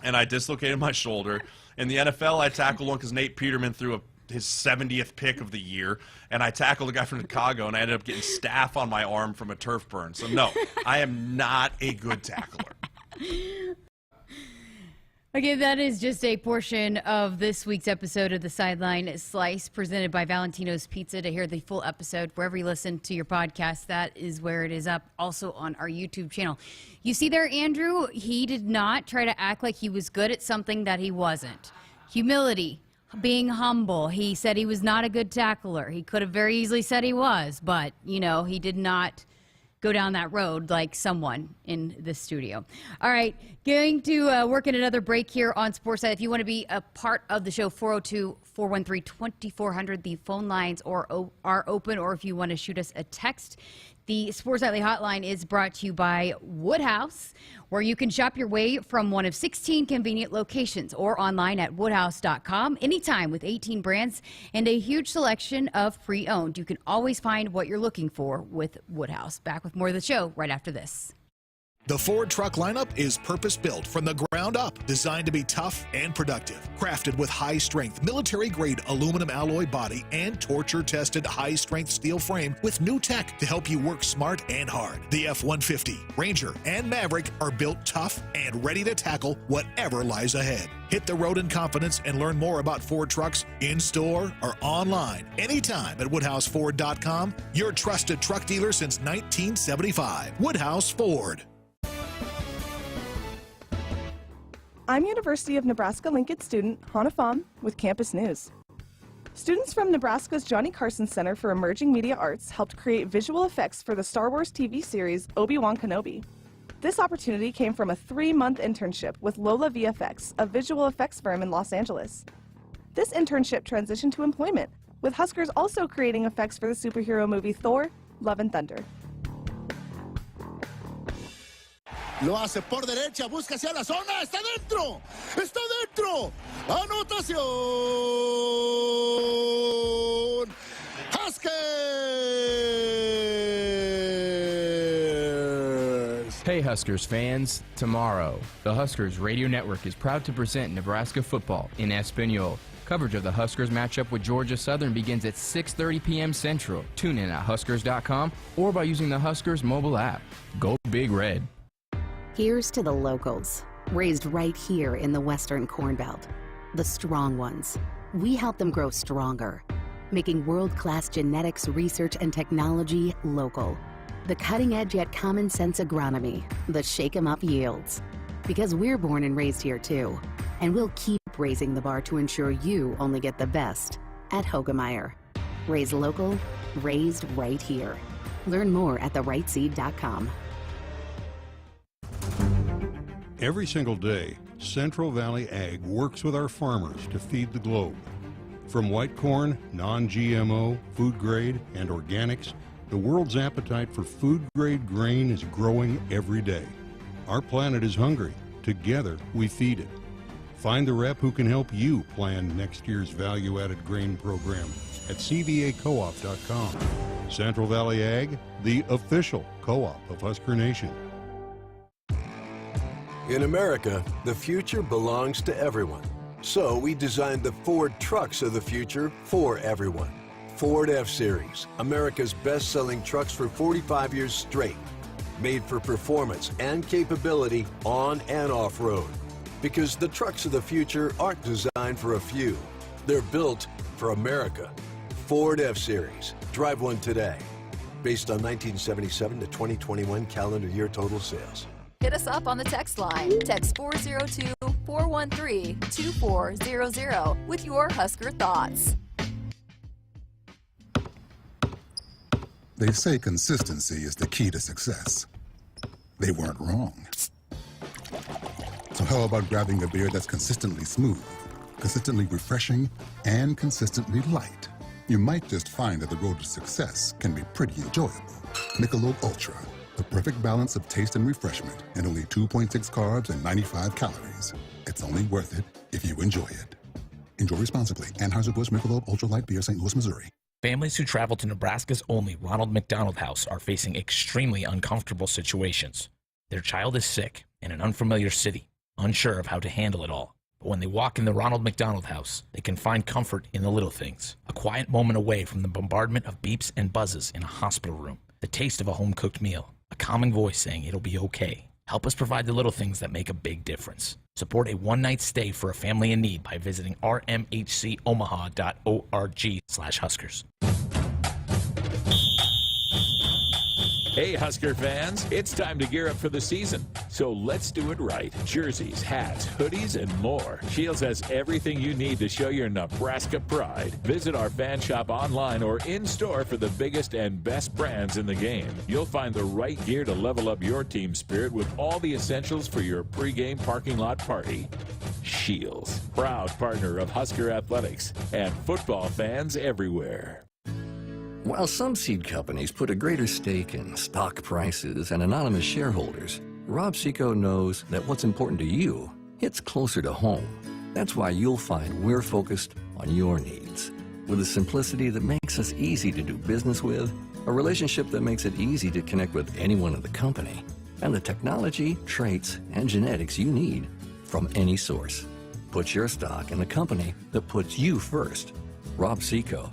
and I dislocated my shoulder. In the NFL, I tackled one because Nate Peterman threw his 70th pick of the year, and I tackled a guy from Chicago, and I ended up getting staph on my arm from a turf burn. So no, I am not a good tackler. Okay, that is just a portion of this week's episode of the Sideline Slice presented by Valentino's Pizza. To hear the full episode, wherever you listen to your podcast, that is where it is up, also on our YouTube channel. You see there, Andrew, he did not try to act like he was good at something that he wasn't. Humility. Being humble. He said he was not a good tackler. He could have very easily said he was, but, he did not go down that road like someone in the studio. All right, going to work in another break here on Sportsnet. If you want to be a part of the show, 402-413-2400. The phone lines are open, or if you want to shoot us a text, the Sports Nightly hotline is brought to you by Woodhouse, where you can shop your way from one of 16 convenient locations or online at woodhouse.com anytime with 18 brands and a huge selection of pre-owned. You can always find what you're looking for with Woodhouse. Back with more of the show right after this. The Ford truck lineup is purpose-built from the ground up, designed to be tough and productive. Crafted with high-strength, military-grade aluminum alloy body and torture-tested high-strength steel frame with new tech to help you work smart and hard. The F-150, Ranger, and Maverick are built tough and ready to tackle whatever lies ahead. Hit the road in confidence and learn more about Ford trucks in-store or online anytime at WoodhouseFord.com, your trusted truck dealer since 1975. Woodhouse Ford. I'm University of Nebraska-Lincoln student Hannah Pham with Campus News. Students from Nebraska's Johnny Carson Center for Emerging Media Arts helped create visual effects for the Star Wars TV series Obi-Wan Kenobi. This opportunity came from a 3-month internship with Lola VFX, a visual effects firm in Los Angeles. This internship transitioned to employment, with Huskers also creating effects for the superhero movie Thor: Love and Thunder. Lo hace por derecha, busca hacia la zona, está dentro, anotación, Huskers! Hey Huskers fans, tomorrow, the Huskers Radio Network is proud to present Nebraska football in Espanol. Coverage of the Huskers matchup with Georgia Southern begins at 6:30 p.m. Central. Tune in at Huskers.com or by using the Huskers mobile app. Go Big Red. Here's to the locals, raised right here in the Western Corn Belt. The strong ones. We help them grow stronger, making world-class genetics research and technology local. The cutting-edge yet common-sense agronomy, the shake-em-up yields. Because we're born and raised here too, and we'll keep raising the bar to ensure you only get the best at Hogemeyer. Raised local, raised right here. Learn more at therightseed.com. Every single day, Central Valley Ag works with our farmers to feed the globe. From white corn, non-GMO, food grade, and organics, the world's appetite for food-grade grain is growing every day. Our planet is hungry. Together, we feed it. Find the rep who can help you plan next year's value-added grain program at cvacoop.com. Central Valley Ag, the official co-op of Husker Nation. In America, the future belongs to everyone. So we designed the Ford trucks of the future for everyone. Ford F-Series, America's best-selling trucks for 45 years straight. Made for performance and capability on and off-road. Because the trucks of the future aren't designed for a few. They're built for America. Ford F-Series. Drive one today. Based on 1977 to 2021 calendar year total sales. Hit us up on the text line. Text 402-413-2400 with your Husker thoughts. They say consistency is the key to success. They weren't wrong. So how about grabbing a beer that's consistently smooth, consistently refreshing, and consistently light? You might just find that the road to success can be pretty enjoyable. Michelob Ultra, the perfect balance of taste and refreshment, and only 2.6 carbs and 95 calories. It's only worth it if you enjoy it. Enjoy responsibly. Anheuser-Busch Michelob Ultra Light Beer, St. Louis, Missouri. Families who travel to Nebraska's only Ronald McDonald House are facing extremely uncomfortable situations. Their child is sick in an unfamiliar city, unsure of how to handle it all. But when they walk in the Ronald McDonald House, they can find comfort in the little things. A quiet moment away from the bombardment of beeps and buzzes in a hospital room. The taste of a home-cooked meal. A calming voice saying it'll be okay. Help us provide the little things that make a big difference. Support a one-night stay for a family in need by visiting rmhcomaha.org/Huskers. Hey, Husker fans, it's time to gear up for the season. So let's do it right. Jerseys, hats, hoodies, and more. Shields has everything you need to show your Nebraska pride. Visit our fan shop online or in-store for the biggest and best brands in the game. You'll find the right gear to level up your team spirit with all the essentials for your pregame parking lot party. Shields, proud partner of Husker Athletics and football fans everywhere. While some seed companies put a greater stake in stock prices and anonymous shareholders, Rob Seco knows that what's important to you hits closer to home. That's why you'll find we're focused on your needs. With a simplicity that makes us easy to do business with, a relationship that makes it easy to connect with anyone in the company, and the technology, traits, and genetics you need from any source. Put your stock in the company that puts you first. Rob Seco.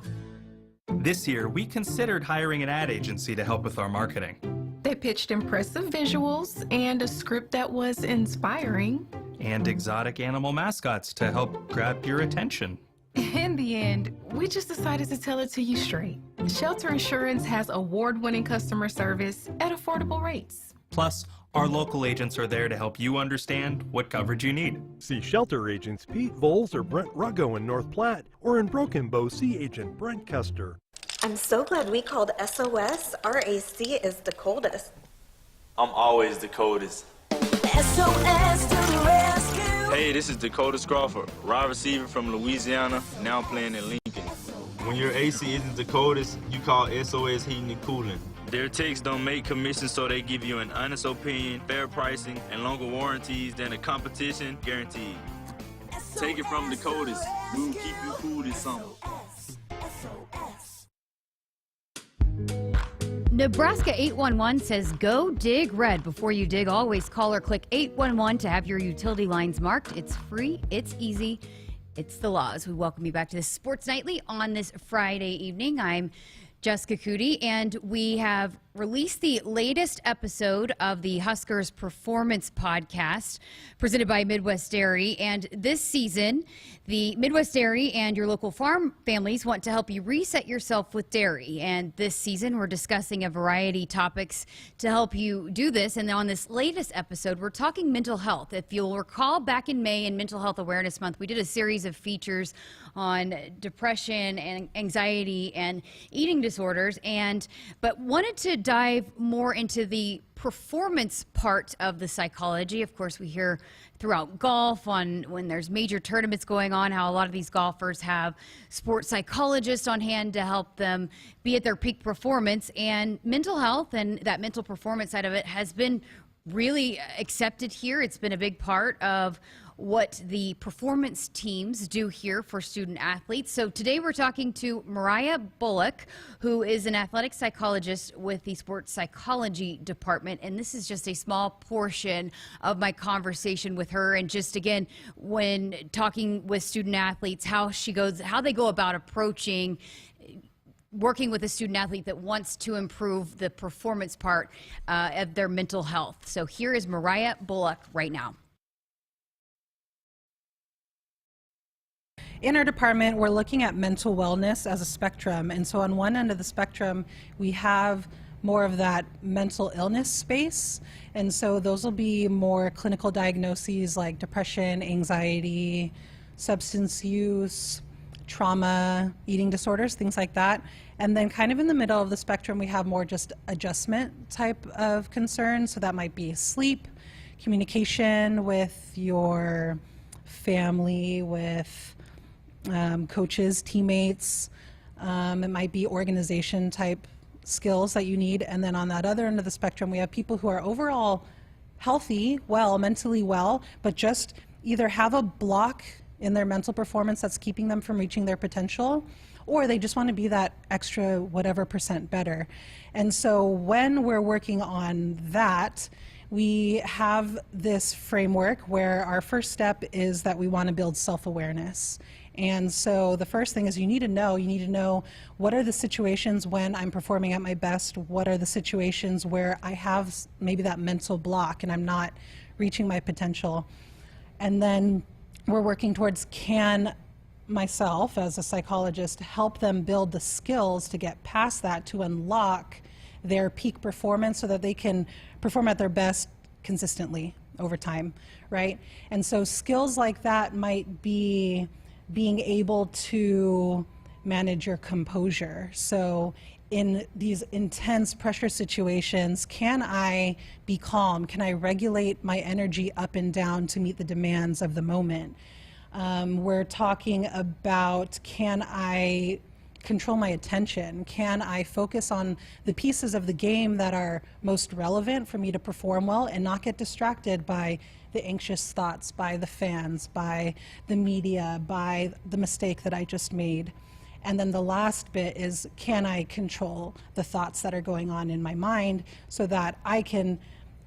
This year, we considered hiring an ad agency to help with our marketing. They pitched impressive visuals and a script that was inspiring. And exotic animal mascots to help grab your attention. In the end, we just decided to tell it to you straight. Shelter Insurance has award-winning customer service at affordable rates. Plus, our local agents are there to help you understand what coverage you need. See Shelter agents Pete Voles or Brent Ruggo in North Platte, or in Broken Bow, see agent Brent Custer. I'm so glad we called SOS. Our AC is the coldest. I'm always the coldest. SOS to the rescue. Hey, this is Dakota Scrawford, wide receiver from Louisiana, now playing in Lincoln. When your AC isn't the coldest, you call SOS Heating and Cooling. Their techs don't make commissions, so they give you an honest opinion, fair pricing, and longer warranties than the competition guaranteed. Take it from the coldest. We'll keep you cool this summer. Nebraska 811 says go dig red. Before you dig, always call or click 811 to have your utility lines marked. It's free, it's easy, it's the laws. We welcome you back to the Sports Nightly on this Friday evening. I'm Jessica Coody, and we have released the latest episode of the Huskers Performance Podcast presented by Midwest Dairy. And this season, the Midwest Dairy and your local farm families want to help you reset yourself with dairy. And this season, we're discussing a variety of topics to help you do this. And on this latest episode, we're talking mental health. If you'll recall, back in May in Mental Health Awareness Month, we did a series of features on depression and anxiety and eating disorders, but wanted to dive more into the performance part of the psychology. Of course, we hear throughout golf on when there's major tournaments going on how a lot of these golfers have sports psychologists on hand to help them be at their peak performance. And mental health and that mental performance side of it has been really accepted here. It's been a big part of what the performance teams do here for student athletes. So today we're talking to Mariah Bullock, who is an athletic psychologist with the sports psychology department. And this is just a small portion of my conversation with her. And just again, when talking with student athletes, how they go about approaching working with a student athlete that wants to improve the performance part of their mental health. So here is Mariah Bullock right now. In our department, we're looking at mental wellness as a spectrum. And so on one end of the spectrum, we have more of that mental illness space. And so those will be more clinical diagnoses like depression, anxiety, substance use, trauma, eating disorders, things like that. And then kind of in the middle of the spectrum, we have more just adjustment type of concerns. So that might be sleep, communication with your family, with coaches, teammates. It might be organization type skills that you need. And then on that other end of the spectrum, we have people who are overall healthy, well, mentally well, but just either have a block in their mental performance that's keeping them from reaching their potential, or they just want to be that extra whatever % better. And so when we're working on that, we have this framework where our first step is that we want to build self-awareness. And so the first thing is you need to know what are the situations when I'm performing at my best, what are the situations where I have maybe that mental block and I'm not reaching my potential. And then we're working towards, can myself as a psychologist help them build the skills to get past that, to unlock their peak performance so that they can perform at their best consistently over time, right? And so skills like that might be being able to manage your composure. So in these intense pressure situations, can I be calm? Can I regulate my energy up and down to meet the demands of the moment? We're talking about, can I control my attention? Can I focus on the pieces of the game that are most relevant for me to perform well and not get distracted by the anxious thoughts, by the fans, by the media, by the mistake that I just made? And then the last bit is, can I control the thoughts that are going on in my mind so that I can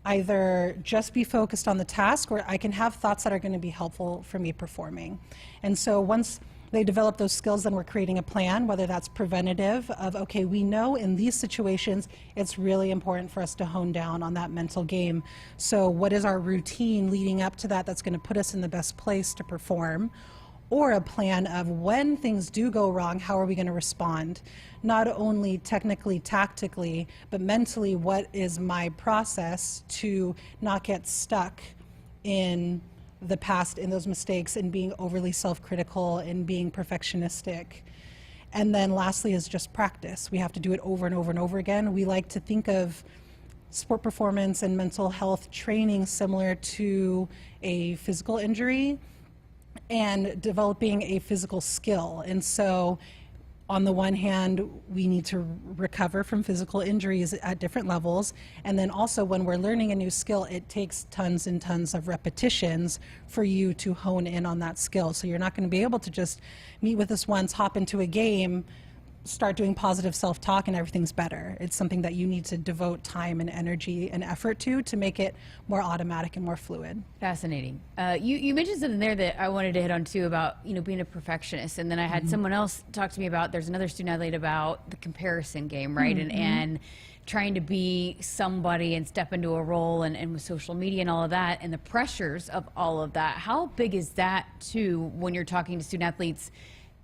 either just be focused on the task, or I can have thoughts that are going to be helpful for me performing. And so once they develop those skills, then we're creating a plan, whether that's preventative of, okay, we know in these situations it's really important for us to hone down on that mental game. So what is our routine leading up to that that's going to put us in the best place to perform? Or a plan of, when things do go wrong, how are we going to respond? Not only technically, tactically, but mentally, what is my process to not get stuck in the past, in those mistakes, and being overly self-critical and being perfectionistic? And then lastly is just practice. We have to do it over and over and over again. We like to think of sport performance and mental health training similar to a physical injury and developing a physical skill. And so on the one hand, we need to recover from physical injuries at different levels. And then also when we're learning a new skill, it takes tons and tons of repetitions for you to hone in on that skill. So you're not going to be able to just meet with us once, hop into a game, start doing positive self-talk and everything's better. It's something that you need to devote time and energy and effort to make it more automatic and more fluid. Fascinating. You mentioned something there that I wanted to hit on too about, being a perfectionist. And then I had someone else talk to me about, there's another student athlete, about the comparison game, right? And trying to be somebody and step into a role, and with social media and all of that and the pressures of all of that. How big is that too when you're talking to student athletes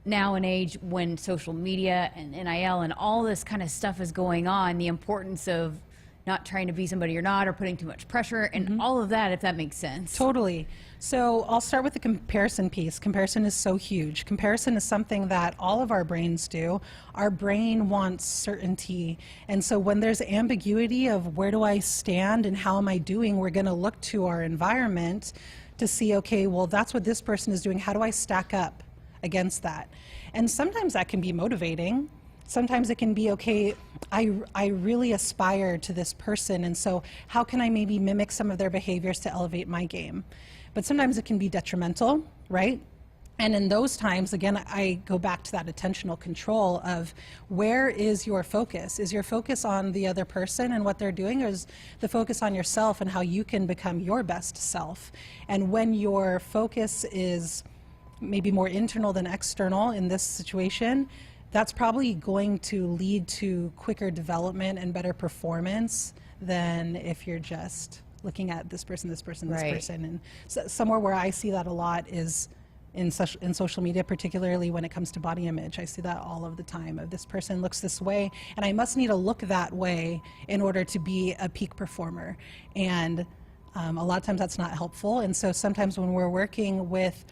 now in age, when social media and NIL and all this kind of stuff is going on, the importance of not trying to be somebody you're not, or putting too much pressure and all of that, if that makes sense? Totally. So I'll start with the comparison piece. Comparison is so huge. Comparison is something that all of our brains do. Our brain wants certainty. And so when there's ambiguity of where do I stand and how am I doing, we're going to look to our environment to see, okay, well, that's what this person is doing. How do I stack up against that? And sometimes that can be motivating. Sometimes it can be, okay, I really aspire to this person, and so how can I maybe mimic some of their behaviors to elevate my game? But sometimes it can be detrimental, right? And in those times, again, I go back to that attentional control of, where is your focus? Is your focus on the other person and what they're doing, or is the focus on yourself and how you can become your best self? And when your focus is maybe more internal than external in this situation, that's probably going to lead to quicker development and better performance than if you're just looking at this person, this person, this person. And so somewhere where I see that a lot is in social media, particularly when it comes to body image. I see that all of the time, of this person looks this way, and I must need to look that way in order to be a peak performer. And a lot of times that's not helpful. And so sometimes when we're working with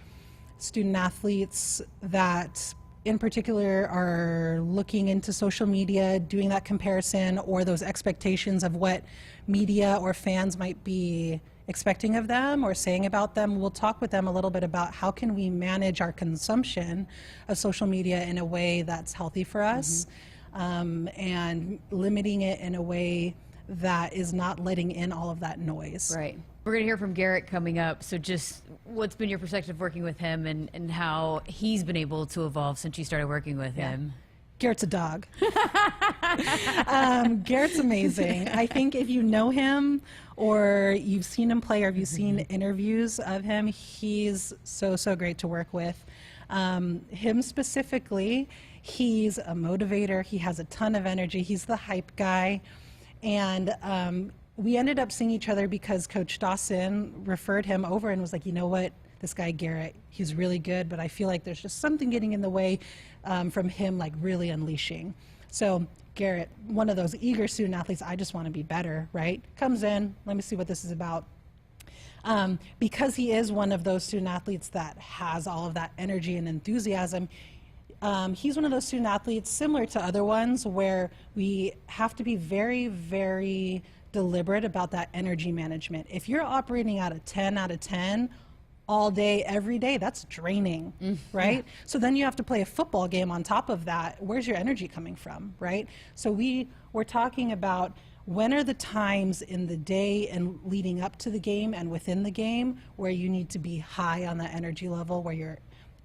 student athletes that in particular are looking into social media, doing that comparison, or those expectations of what media or fans might be expecting of them or saying about them, we'll talk with them a little bit about how can we manage our consumption of social media in a way that's healthy for us, and limiting it in a way that is not letting in all of that noise. Right. We're going to hear from Garrett coming up. So just what's been your perspective working with him, and how he's been able to evolve since you started working with him? Garrett's a dog. Garrett's amazing. I think if you know him, or you've seen him play, or if you've seen interviews of him, he's so great to work with. Him specifically, he's a motivator. He has a ton of energy. He's the hype guy. And we ended up seeing each other because Coach Dawson referred him over and was like, you know what, this guy Garrett, he's really good, but I feel like there's just something getting in the way from him like really unleashing. So Garrett, one of those eager student athletes, I just want to be better, right? Comes in, let me see what this is about. Because he is one of those student athletes that has all of that energy and enthusiasm, he's one of those student athletes similar to other ones where we have to be very, very deliberate about that energy management. If you're operating at a 10 out of 10 all day, every day, that's draining, right? Yeah. So then you have to play a football game on top of that. Where's your energy coming from, right? So we're talking about when are the times in the day and leading up to the game and within the game where you need to be high on that energy level, where your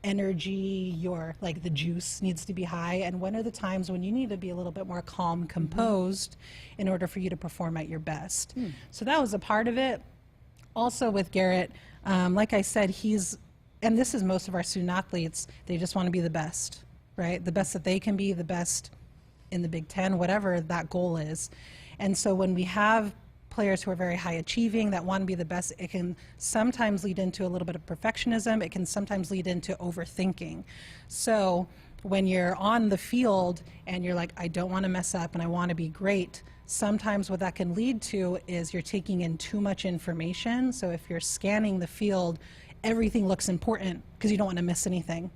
energy, like the juice needs to be high, and when are the times when you need to be a little bit more calm, composed in order for you to perform at your best. So that was a part of it. Also with Garrett, like I said, and this is most of our student athletes, they just want to be the best, right? The best that they can be, the best in the Big Ten, whatever that goal is. And so when we have players who are very high achieving that want to be the best, it can sometimes lead into a little bit of perfectionism. It can sometimes lead into overthinking. So when you're on the field and you're like, I don't want to mess up and I want to be great, sometimes what that can lead to is you're taking in too much information. So if you're scanning the field, everything looks important because you don't want to miss anything.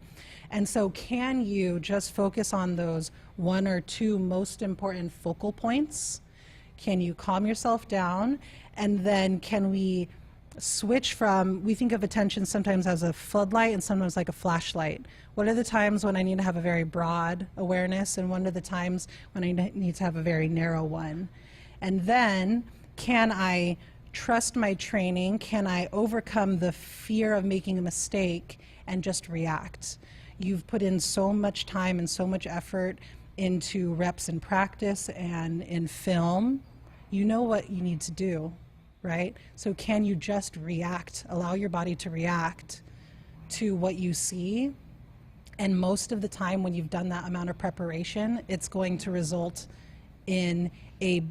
And so can you just focus on those one or two most important focal points? Can you calm yourself down? And then can we switch from, we think of attention sometimes as a floodlight and sometimes like a flashlight. What are the times when I need to have a very broad awareness, and what are the times when I need to have a very narrow one? And then can I trust my training? Can I overcome the fear of making a mistake and just react? You've put in so much time and so much effort into reps in practice and in film. You know what you need to do, right? So can you just react, allow your body to react to what you see? And most of the time when you've done that amount of preparation, it's going to result in a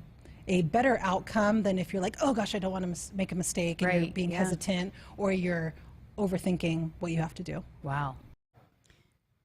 better outcome than if you're like, oh gosh, I don't want to make a mistake, and you're being hesitant, or you're overthinking what you have to do. Wow.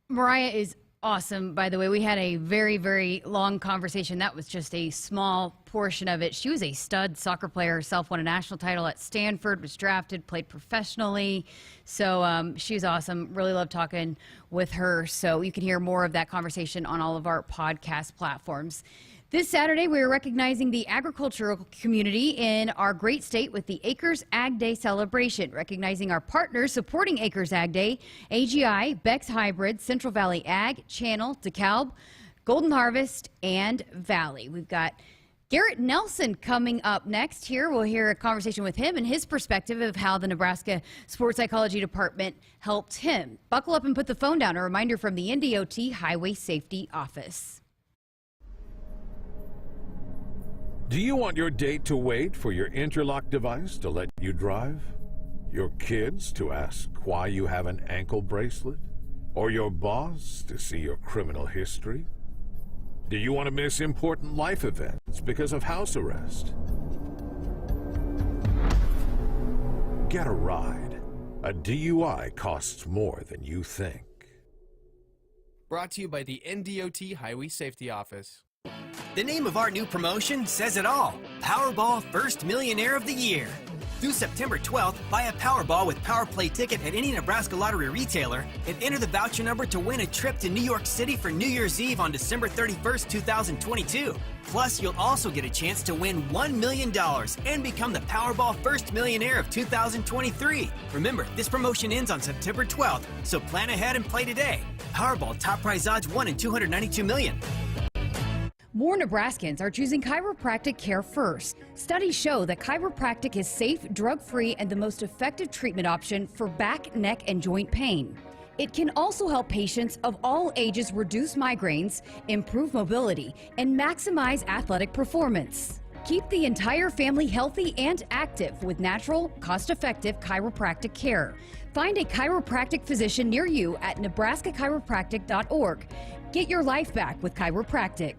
Mariah is awesome, by the way. We had a very, very long conversation. That was just a small portion of it. She was a stud soccer player herself, won a national title at Stanford, was drafted, played professionally. So she's awesome. Really love talking with her. So you can hear more of that conversation on all of our podcast platforms. This Saturday, we are recognizing the agricultural community in our great state with the Acres Ag Day celebration, recognizing our partners supporting Acres Ag Day: AGI, Beck's Hybrid, Central Valley Ag, Channel, DeKalb, Golden Harvest, and Valley. We've got Garrett Nelson coming up next here. We'll hear a conversation with him and his perspective of how the Nebraska Sports Psychology Department helped him. Buckle up and put the phone down. A reminder from the NDOT Highway Safety Office. Do you want your date to wait for your interlock device to let you drive? Your kids to ask why you have an ankle bracelet? Or your boss to see your criminal history? Do you want to miss important life events because of house arrest? Get a ride. A DUI costs more than you think. Brought to you by the NDOT Highway Safety Office. The name of our new promotion says it all. Powerball First Millionaire of the Year. Through September 12th, buy a Powerball with Power Play ticket at any Nebraska Lottery retailer and enter the voucher number to win a trip to New York City for New Year's Eve on December 31st, 2022. Plus, you'll also get a chance to win $1 million and become the Powerball First Millionaire of 2023. Remember, this promotion ends on September 12th, so plan ahead and play today. Powerball top prize odds 1 in 292 million. More Nebraskans are choosing chiropractic care first. Studies show that chiropractic is safe, drug-free, and the most effective treatment option for back, neck, and joint pain. It can also help patients of all ages reduce migraines, improve mobility, and maximize athletic performance. Keep the entire family healthy and active with natural, cost-effective chiropractic care. Find a chiropractic physician near you at nebraska-chiropractic.org. Get your life back with chiropractic.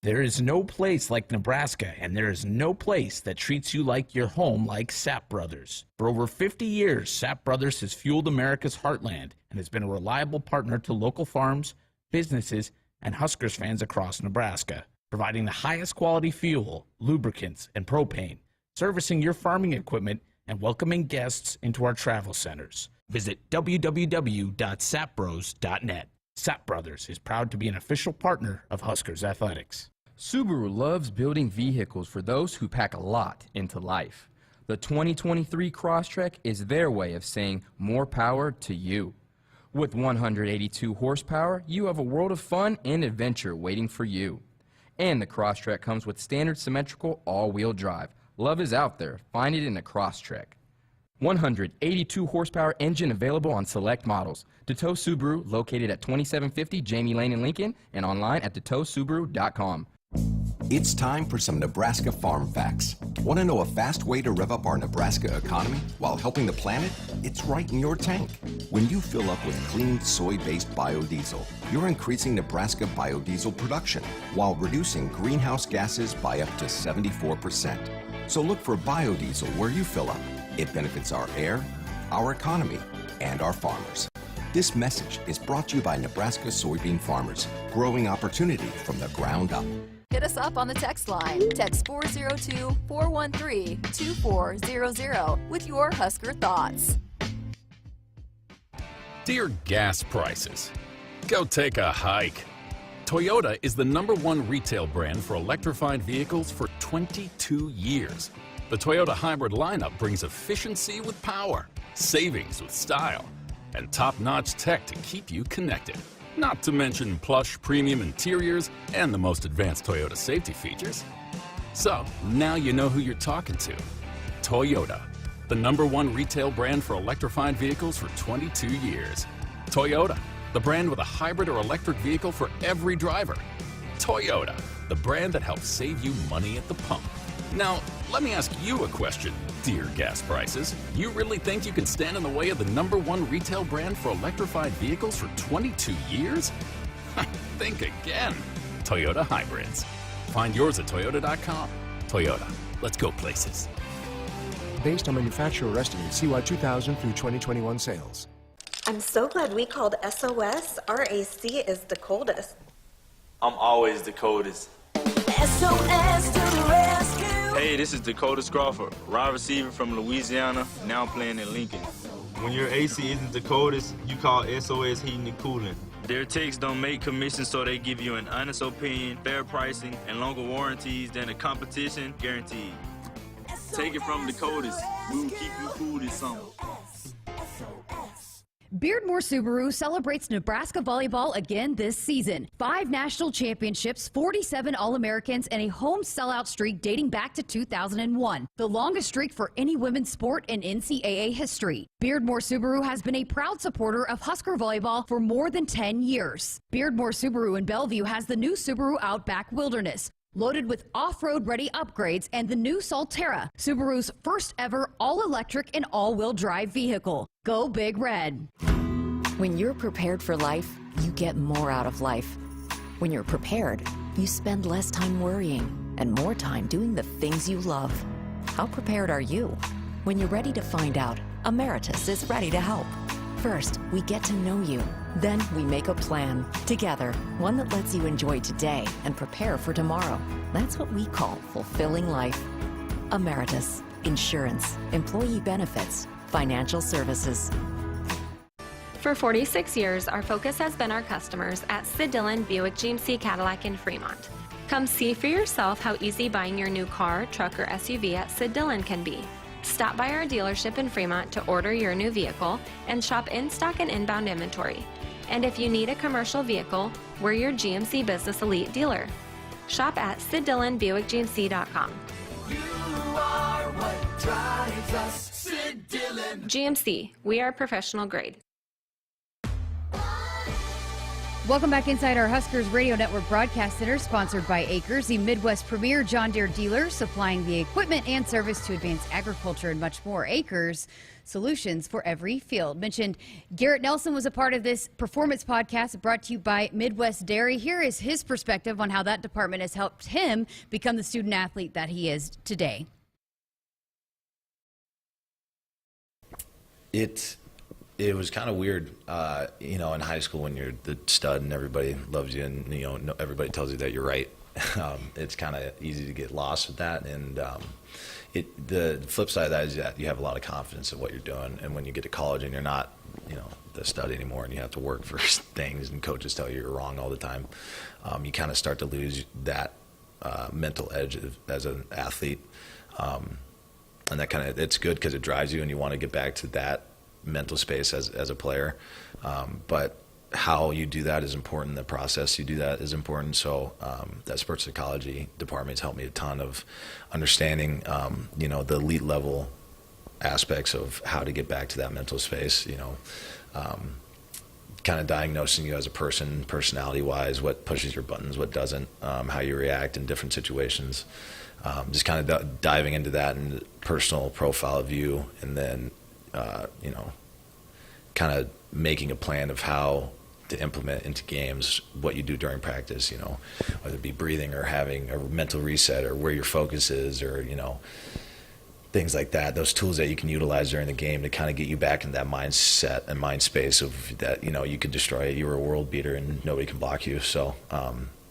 There is no place like Nebraska, and there is no place that treats you like your home like Sapp Brothers. For over 50 years, Sapp Brothers has fueled America's heartland and has been a reliable partner to local farms, businesses, and Huskers fans across Nebraska, providing the highest quality fuel, lubricants, and propane, servicing your farming equipment, and welcoming guests into our travel centers. Visit www.sapbros.net. Sap Brothers is proud to be an official partner of Huskers Athletics. Subaru loves building vehicles for those who pack a lot into life. The 2023 Crosstrek is their way of saying more power to you. With 182 horsepower, you have a world of fun and adventure waiting for you. And the Crosstrek comes with standard symmetrical all-wheel drive. Love is out there. Find it in the Crosstrek. 182 horsepower engine available on select models. DeTow Subaru, located at 2750 Jamie Lane in Lincoln, and online at detowsubaru.com. It's time for some Nebraska farm facts. Want to know a fast way to rev up our Nebraska economy while helping the planet? It's right in your tank. When you fill up with clean soy-based biodiesel, you're increasing Nebraska biodiesel production while reducing greenhouse gases by up to 74%. So look for biodiesel where you fill up. It benefits our air, our economy, and our farmers. This message is brought to you by Nebraska soybean farmers, growing opportunity from the ground up. Hit us up on the text line. Text 402-413-2400 with your Husker thoughts. Dear gas prices, go take a hike. Toyota is the #1 retail brand for electrified vehicles for 22 years. The Toyota hybrid lineup brings efficiency with power, savings with style, and top-notch tech to keep you connected. Not to mention plush premium interiors and the most advanced Toyota safety features. So, now you know who you're talking to. Toyota, the #1 retail brand for electrified vehicles for 22 years. Toyota, the brand with a hybrid or electric vehicle for every driver. Toyota, the brand that helps save you money at the pump. Now, let me ask you a question, dear gas prices. You really think you can stand in the way of the #1 retail brand for electrified vehicles for 22 years? Think again. Toyota Hybrids. Find yours at toyota.com. Toyota, let's go places. Based on manufacturer estimates, CY 2000 through 2021 sales. I'm so glad we called SOS. RAC is the coldest. I'm always the coldest. SOS to the rescue. Hey, this is Dakota Crawford, wide receiver from Louisiana, now playing in Lincoln. When your AC isn't the coldest, you call SOS Heating and Cooling. Their techs don't make commissions, so they give you an honest opinion, fair pricing, and longer warranties than the competition guaranteed. Take it from the coldest. We'll keep you cool this summer. Beardmore Subaru celebrates Nebraska volleyball again this season. 5 national championships, 47 All-Americans, and a home sellout streak dating back to 2001. The longest streak for any women's sport in NCAA history. Beardmore Subaru has been a proud supporter of Husker volleyball for more than 10 years. Beardmore Subaru in Bellevue has the new Subaru Outback Wilderness, loaded with off-road ready upgrades, and the new Solterra, Subaru's first ever all-electric and all-wheel drive vehicle. Go Big Red. When you're prepared for life, you get more out of life. When you're prepared, you spend less time worrying and more time doing the things you love. How prepared are you? When you're ready to find out, Emeritus is ready to help. First, we get to know you. Then we make a plan together, one that lets you enjoy today and prepare for tomorrow. That's what we call fulfilling life. Emeritus, insurance, employee benefits, financial services. For 46 years, our focus has been our customers at Sid Dillon Buick GMC Cadillac in Fremont. Come see for yourself how easy buying your new car, truck, or SUV at Sid Dillon can be. Stop by our dealership in Fremont to order your new vehicle and shop in-stock and inbound inventory. And if you need a commercial vehicle, we're your GMC Business Elite dealer. Shop at SidDillonBuickGMC.com. You are what drives us, Sid Dillon. GMC, we are professional grade. Welcome back inside our Huskers Radio Network Broadcast Center, sponsored by Acres, the Midwest premier John Deere dealer, supplying the equipment and service to advance agriculture and much more. Acres, solutions for every field. Mentioned Garrett Nelson was a part of this performance podcast brought to you by Midwest Dairy. Here is his perspective on how that department has helped him become the student athlete that he is today. It's It was kind of weird, in high school when you're the stud and everybody loves you and, everybody tells you that you're right. It's kind of easy to get lost with that. And the flip side of that is that you have a lot of confidence in what you're doing. And when you get to college and you're not, the stud anymore and you have to work for things and coaches tell you you're wrong all the time, you kind of start to lose that mental edge as an athlete. And that it's good because it drives you and you want to get back to that mental space as a player. But how you do that is important. The process you do that is important. So that sports psychology department has helped me a ton of understanding, the elite level aspects of how to get back to that mental space, kind of diagnosing you as a person, personality-wise, what pushes your buttons, what doesn't, how you react in different situations. Just kind of diving into that and personal profile of you, and then, kind of making a plan of how to implement into games what you do during practice, whether it be breathing or having a mental reset or where your focus is or, things like that, those tools that you can utilize during the game to kind of get you back in that mindset and mind space of that, you could destroy it. You were a world beater and nobody can block you. So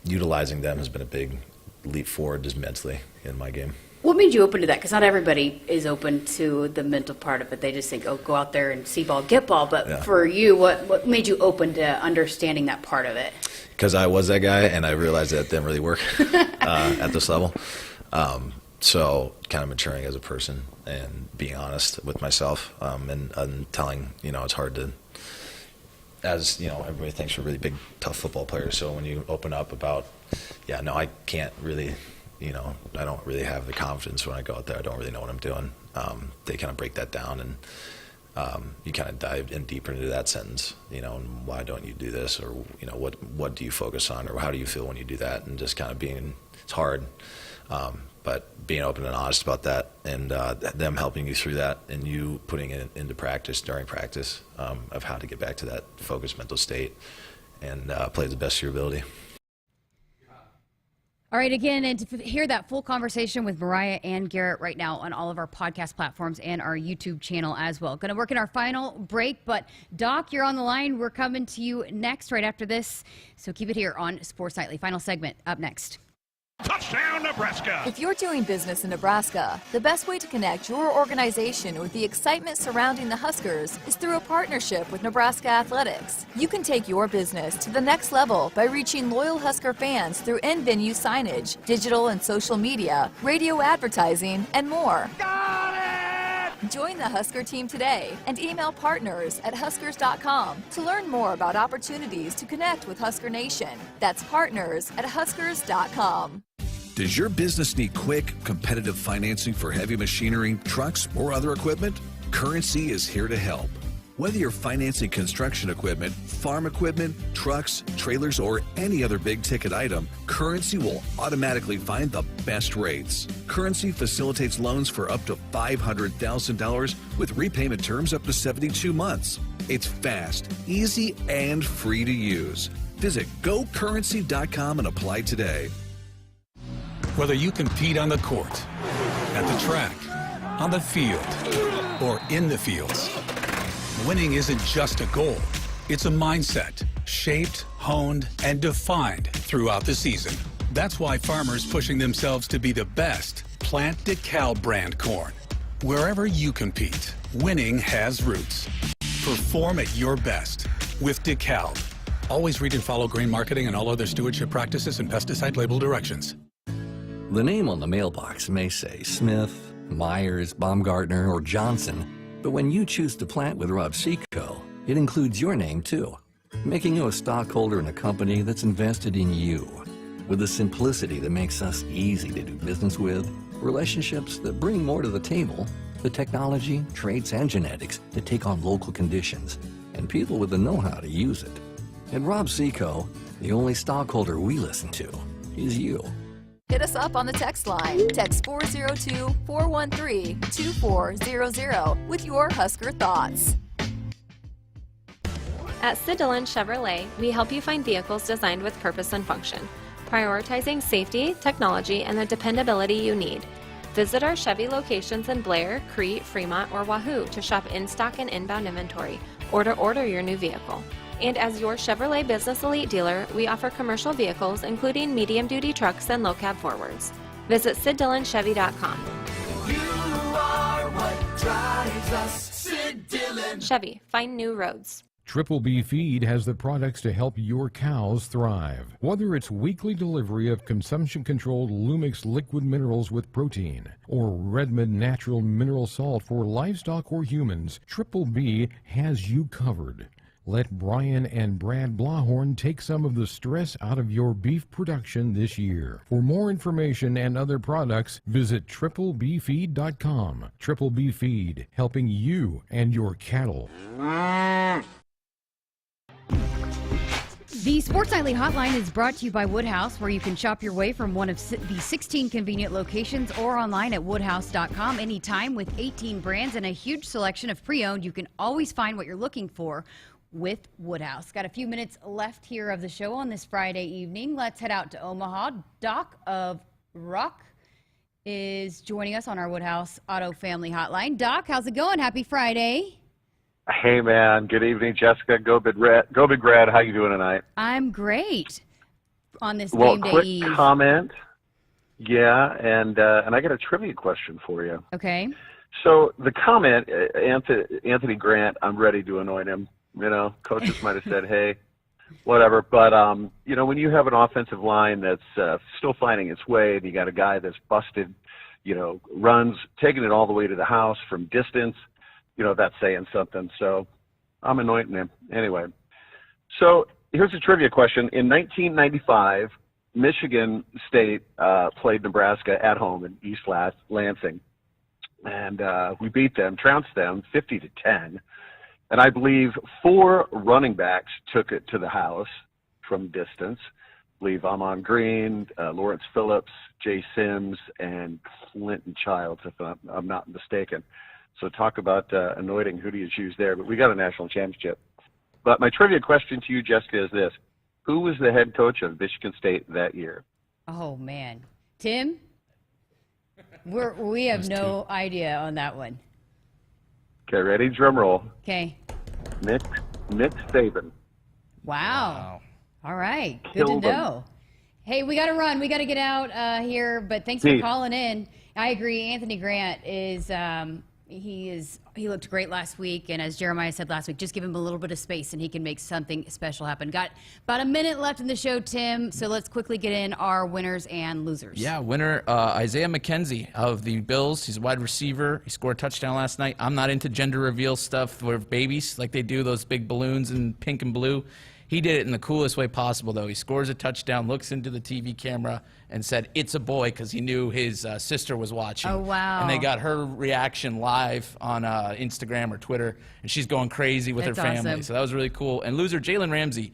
utilizing them has been a big leap forward just mentally in my game. What made you open to that? Because not everybody is open to the mental part of it. They just think, oh, go out there and see ball, get ball. But for you, what made you open to understanding that part of it? Because I was that guy, and I realized that didn't really work at this level. So kind of maturing as a person and being honest with myself and telling, it's hard to, as, everybody thinks we're really big, tough football players. So when you open up about, I can't really, I don't really have the confidence when I go out there. I don't really know what I'm doing. They kind of break that down, and you kind of dive in deeper into that sentence, and why don't you do this, or, what do you focus on, or how do you feel when you do that, and just kind of it's hard, but being open and honest about that, and them helping you through that, and you putting it into practice during practice of how to get back to that focused mental state and play the best of your ability. All right, again, and to hear that full conversation with Mariah and Garrett right now on all of our podcast platforms and our YouTube channel as well. Going to work in our final break, but Doc, you're on the line. We're coming to you next right after this, so keep it here on Sports Nightly. Final segment up next. Touchdown, Nebraska! If you're doing business in Nebraska, the best way to connect your organization with the excitement surrounding the Huskers is through a partnership with Nebraska Athletics. You can take your business to the next level by reaching loyal Husker fans through in-venue signage, digital and social media, radio advertising, and more. Join the Husker team today and email partners@huskers.com to learn more about opportunities to connect with Husker Nation. That's partners@huskers.com. Does your business need quick, competitive financing for heavy machinery, trucks, or other equipment? Currency is here to help. Whether you're financing construction equipment, farm equipment, trucks, trailers, or any other big-ticket item, Currency will automatically find the best rates. Currency facilitates loans for up to $500,000 with repayment terms up to 72 months. It's fast, easy, and free to use. Visit GoCurrency.com and apply today. Whether you compete on the court, at the track, on the field, or in the fields, winning isn't just a goal. It's a mindset, shaped, honed, and defined throughout the season. That's why farmers pushing themselves to be the best plant DeKalb brand corn. Wherever you compete, winning has roots. Perform at your best with DeKalb. Always read and follow grain marketing and all other stewardship practices and pesticide label directions. The name on the mailbox may say Smith, Myers, Baumgartner, or Johnson, but when you choose to plant with Rob Seco, it includes your name too, making you a stockholder in a company that's invested in you. With the simplicity that makes us easy to do business with, relationships that bring more to the table, the technology, traits, and genetics that take on local conditions, and people with the know-how to use it. At Rob Seco, the only stockholder we listen to is you. Hit us up on the text line. Text 402-413-2400 with your Husker thoughts. At Sideline Chevrolet, we help you find vehicles designed with purpose and function, prioritizing safety, technology, and the dependability you need. Visit our Chevy locations in Blair, Crete, Fremont, or Wahoo to shop in-stock and inbound inventory, or to order your new vehicle. And as your Chevrolet Business Elite dealer, we offer commercial vehicles, including medium-duty trucks and low-cab forwards. Visit SidDillonChevy.com. You are what drives us, Sid Dillon. Chevy, find new roads. Triple B Feed has the products to help your cows thrive. Whether it's weekly delivery of consumption-controlled Lumix liquid minerals with protein or Redmond natural mineral salt for livestock or humans, Triple B has you covered. Let Brian and Brad Blahorn take some of the stress out of your beef production this year. For more information and other products, visit triplebfeed.com. Triple B Feed, helping you and your cattle. The Sports Nightly Hotline is brought to you by Woodhouse, where you can shop your way from one of the 16 convenient locations or online at woodhouse.com anytime. With 18 brands and a huge selection of pre-owned, you can always find what you're looking for with Woodhouse. Got a few minutes left here of the show on this Friday evening. Let's head out to Omaha. Doc of Rock is joining us on our Woodhouse Auto Family Hotline. Doc, how's it going? Happy Friday. Hey, man. Good evening, Jessica. Go Big Red. How you doing tonight? I'm great on this Well, game day quick eve. comment. Yeah, and I got a trivia question for you. Okay. So the comment, Anthony Grant, I'm ready to anoint him. You know, coaches might have said, hey, whatever. But, you know, when you have an offensive line that's still finding its way, and you got a guy that's busted, you know, runs, taking it all the way to the house from distance, you know, that's saying something. So I'm anointing him. Anyway, so here's a trivia question. In 1995, Michigan State played Nebraska at home in East Lansing. And we beat them, trounced them 50-10. And I believe 4 running backs took it to the house from distance. I believe Amon Green, Lawrence Phillips, Jay Sims, and Clinton Childs, if I'm not mistaken. So talk about anointing. Who do you choose there? But we got a national championship. But my trivia question to you, Jessica, is this. Who was the head coach of Michigan State that year? Oh, man. Tim? We have no idea on that one. Okay, ready? Drum roll. Okay. Nick Saban. Wow. All right. Good Killed to him. know. Hey, we got to run. We got to get out here, but thanks for Peace. calling in. I agree. Anthony Grant is he looked great last week, and as Jeremiah said last week, just give him a little bit of space and he can make something special happen. Got about a minute left in the show, Tim, so let's quickly get in our winners and losers. Yeah, winner Isaiah McKenzie of the Bills. He's a wide receiver. He scored a touchdown last night. I'm not into gender reveal stuff with babies like they do, those big balloons in pink and blue. He did it in the coolest way possible, though. He scores a touchdown, looks into the TV camera, and said, "It's a boy," because he knew his sister was watching. Oh, wow. And they got her reaction live on Instagram or Twitter, and she's going crazy with That's her family. awesome. So that was really cool. And loser, Jalen Ramsey,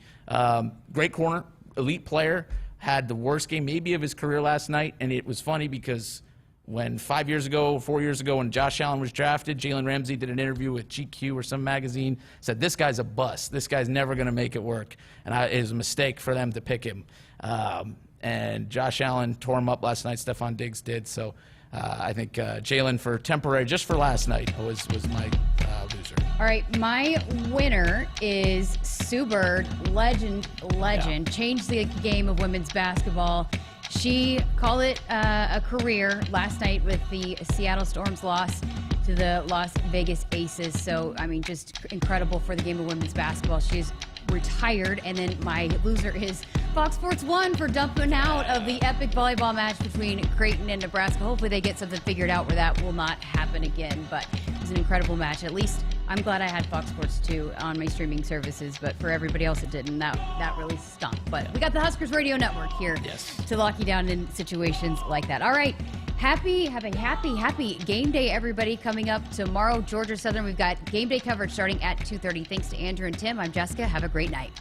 great corner, elite player, had the worst game maybe of his career last night, and it was funny because when 4 years ago, when Josh Allen was drafted, Jalen Ramsey did an interview with GQ or some magazine, said, this guy's a bust. This guy's never going to make it work. And it was a mistake for them to pick him. And Josh Allen tore him up last night. Stephon Diggs did. So I think Jalen for temporary, just for last night, was my loser. All right, my winner is Sue Bird, legend, changed the game of women's basketball. She called it a career last night with the Seattle Storm's loss to the Las Vegas Aces. So, I mean, just incredible for the game of women's basketball. She's retired. And then my loser is Fox Sports 1 for dumping out of the epic volleyball match between Creighton and Nebraska. Hopefully they get something figured out where that will not happen again. But it was an incredible match. At least I'm glad I had Fox Sports 2 on my streaming services, but for everybody else it didn't. That really stunk. But we got the Huskers Radio Network here to lock you down in situations like that. All right. Have a happy game day, everybody. Coming up tomorrow, Georgia Southern. We've got game day coverage starting at 2:30. Thanks to Andrew and Tim. I'm Jessica. Have a great night.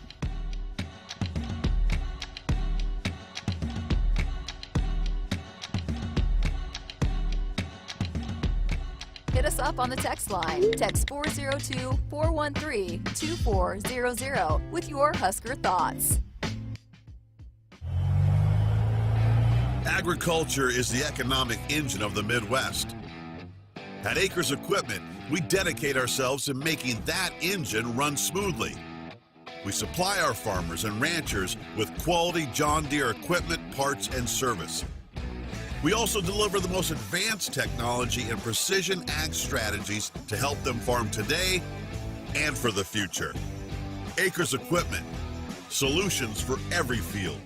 Hit us up on the text line. Text 402-413-2400 with your Husker thoughts. Agriculture is the economic engine of the Midwest. At Acres Equipment, we dedicate ourselves to making that engine run smoothly. We supply our farmers and ranchers with quality John Deere equipment, parts, and service. We also deliver the most advanced technology and precision ag strategies to help them farm today and for the future. Acres Equipment, solutions for every field.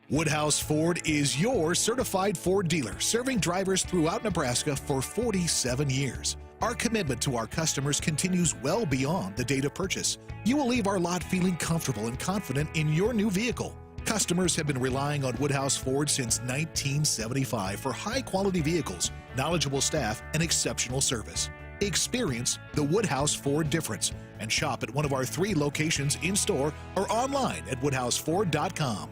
Woodhouse Ford is your certified Ford dealer, serving drivers throughout Nebraska for 47 years. Our commitment to our customers continues well beyond the date of purchase. You will leave our lot feeling comfortable and confident in your new vehicle. Customers have been relying on Woodhouse Ford since 1975 for high-quality vehicles, knowledgeable staff, and exceptional service. Experience the Woodhouse Ford difference and shop at one of our 3 locations in-store or online at woodhouseford.com.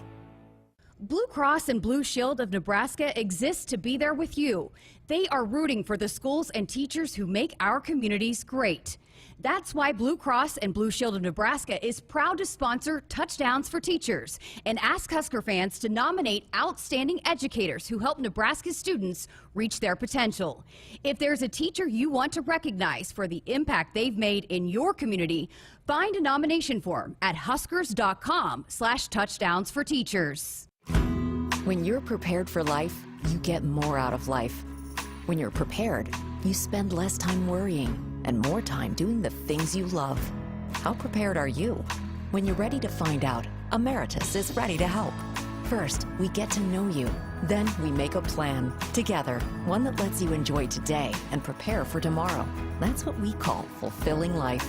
Blue Cross and Blue Shield of Nebraska exists to be there with you. They are rooting for the schools and teachers who make our communities great. That's why Blue Cross and Blue Shield of Nebraska is proud to sponsor Touchdowns for Teachers and ask Husker fans to nominate outstanding educators who help Nebraska students reach their potential. If there's a teacher you want to recognize for the impact they've made in your community, find a nomination form at huskers.com/touchdowns-for-teachers. When you're prepared for life, you get more out of life. When you're prepared, you spend less time worrying and more time doing the things you love. How prepared are you? When you're ready to find out, Emeritus is ready to help. First, we get to know you. Then we make a plan together, one that lets you enjoy today and prepare for tomorrow. That's what we call fulfilling life.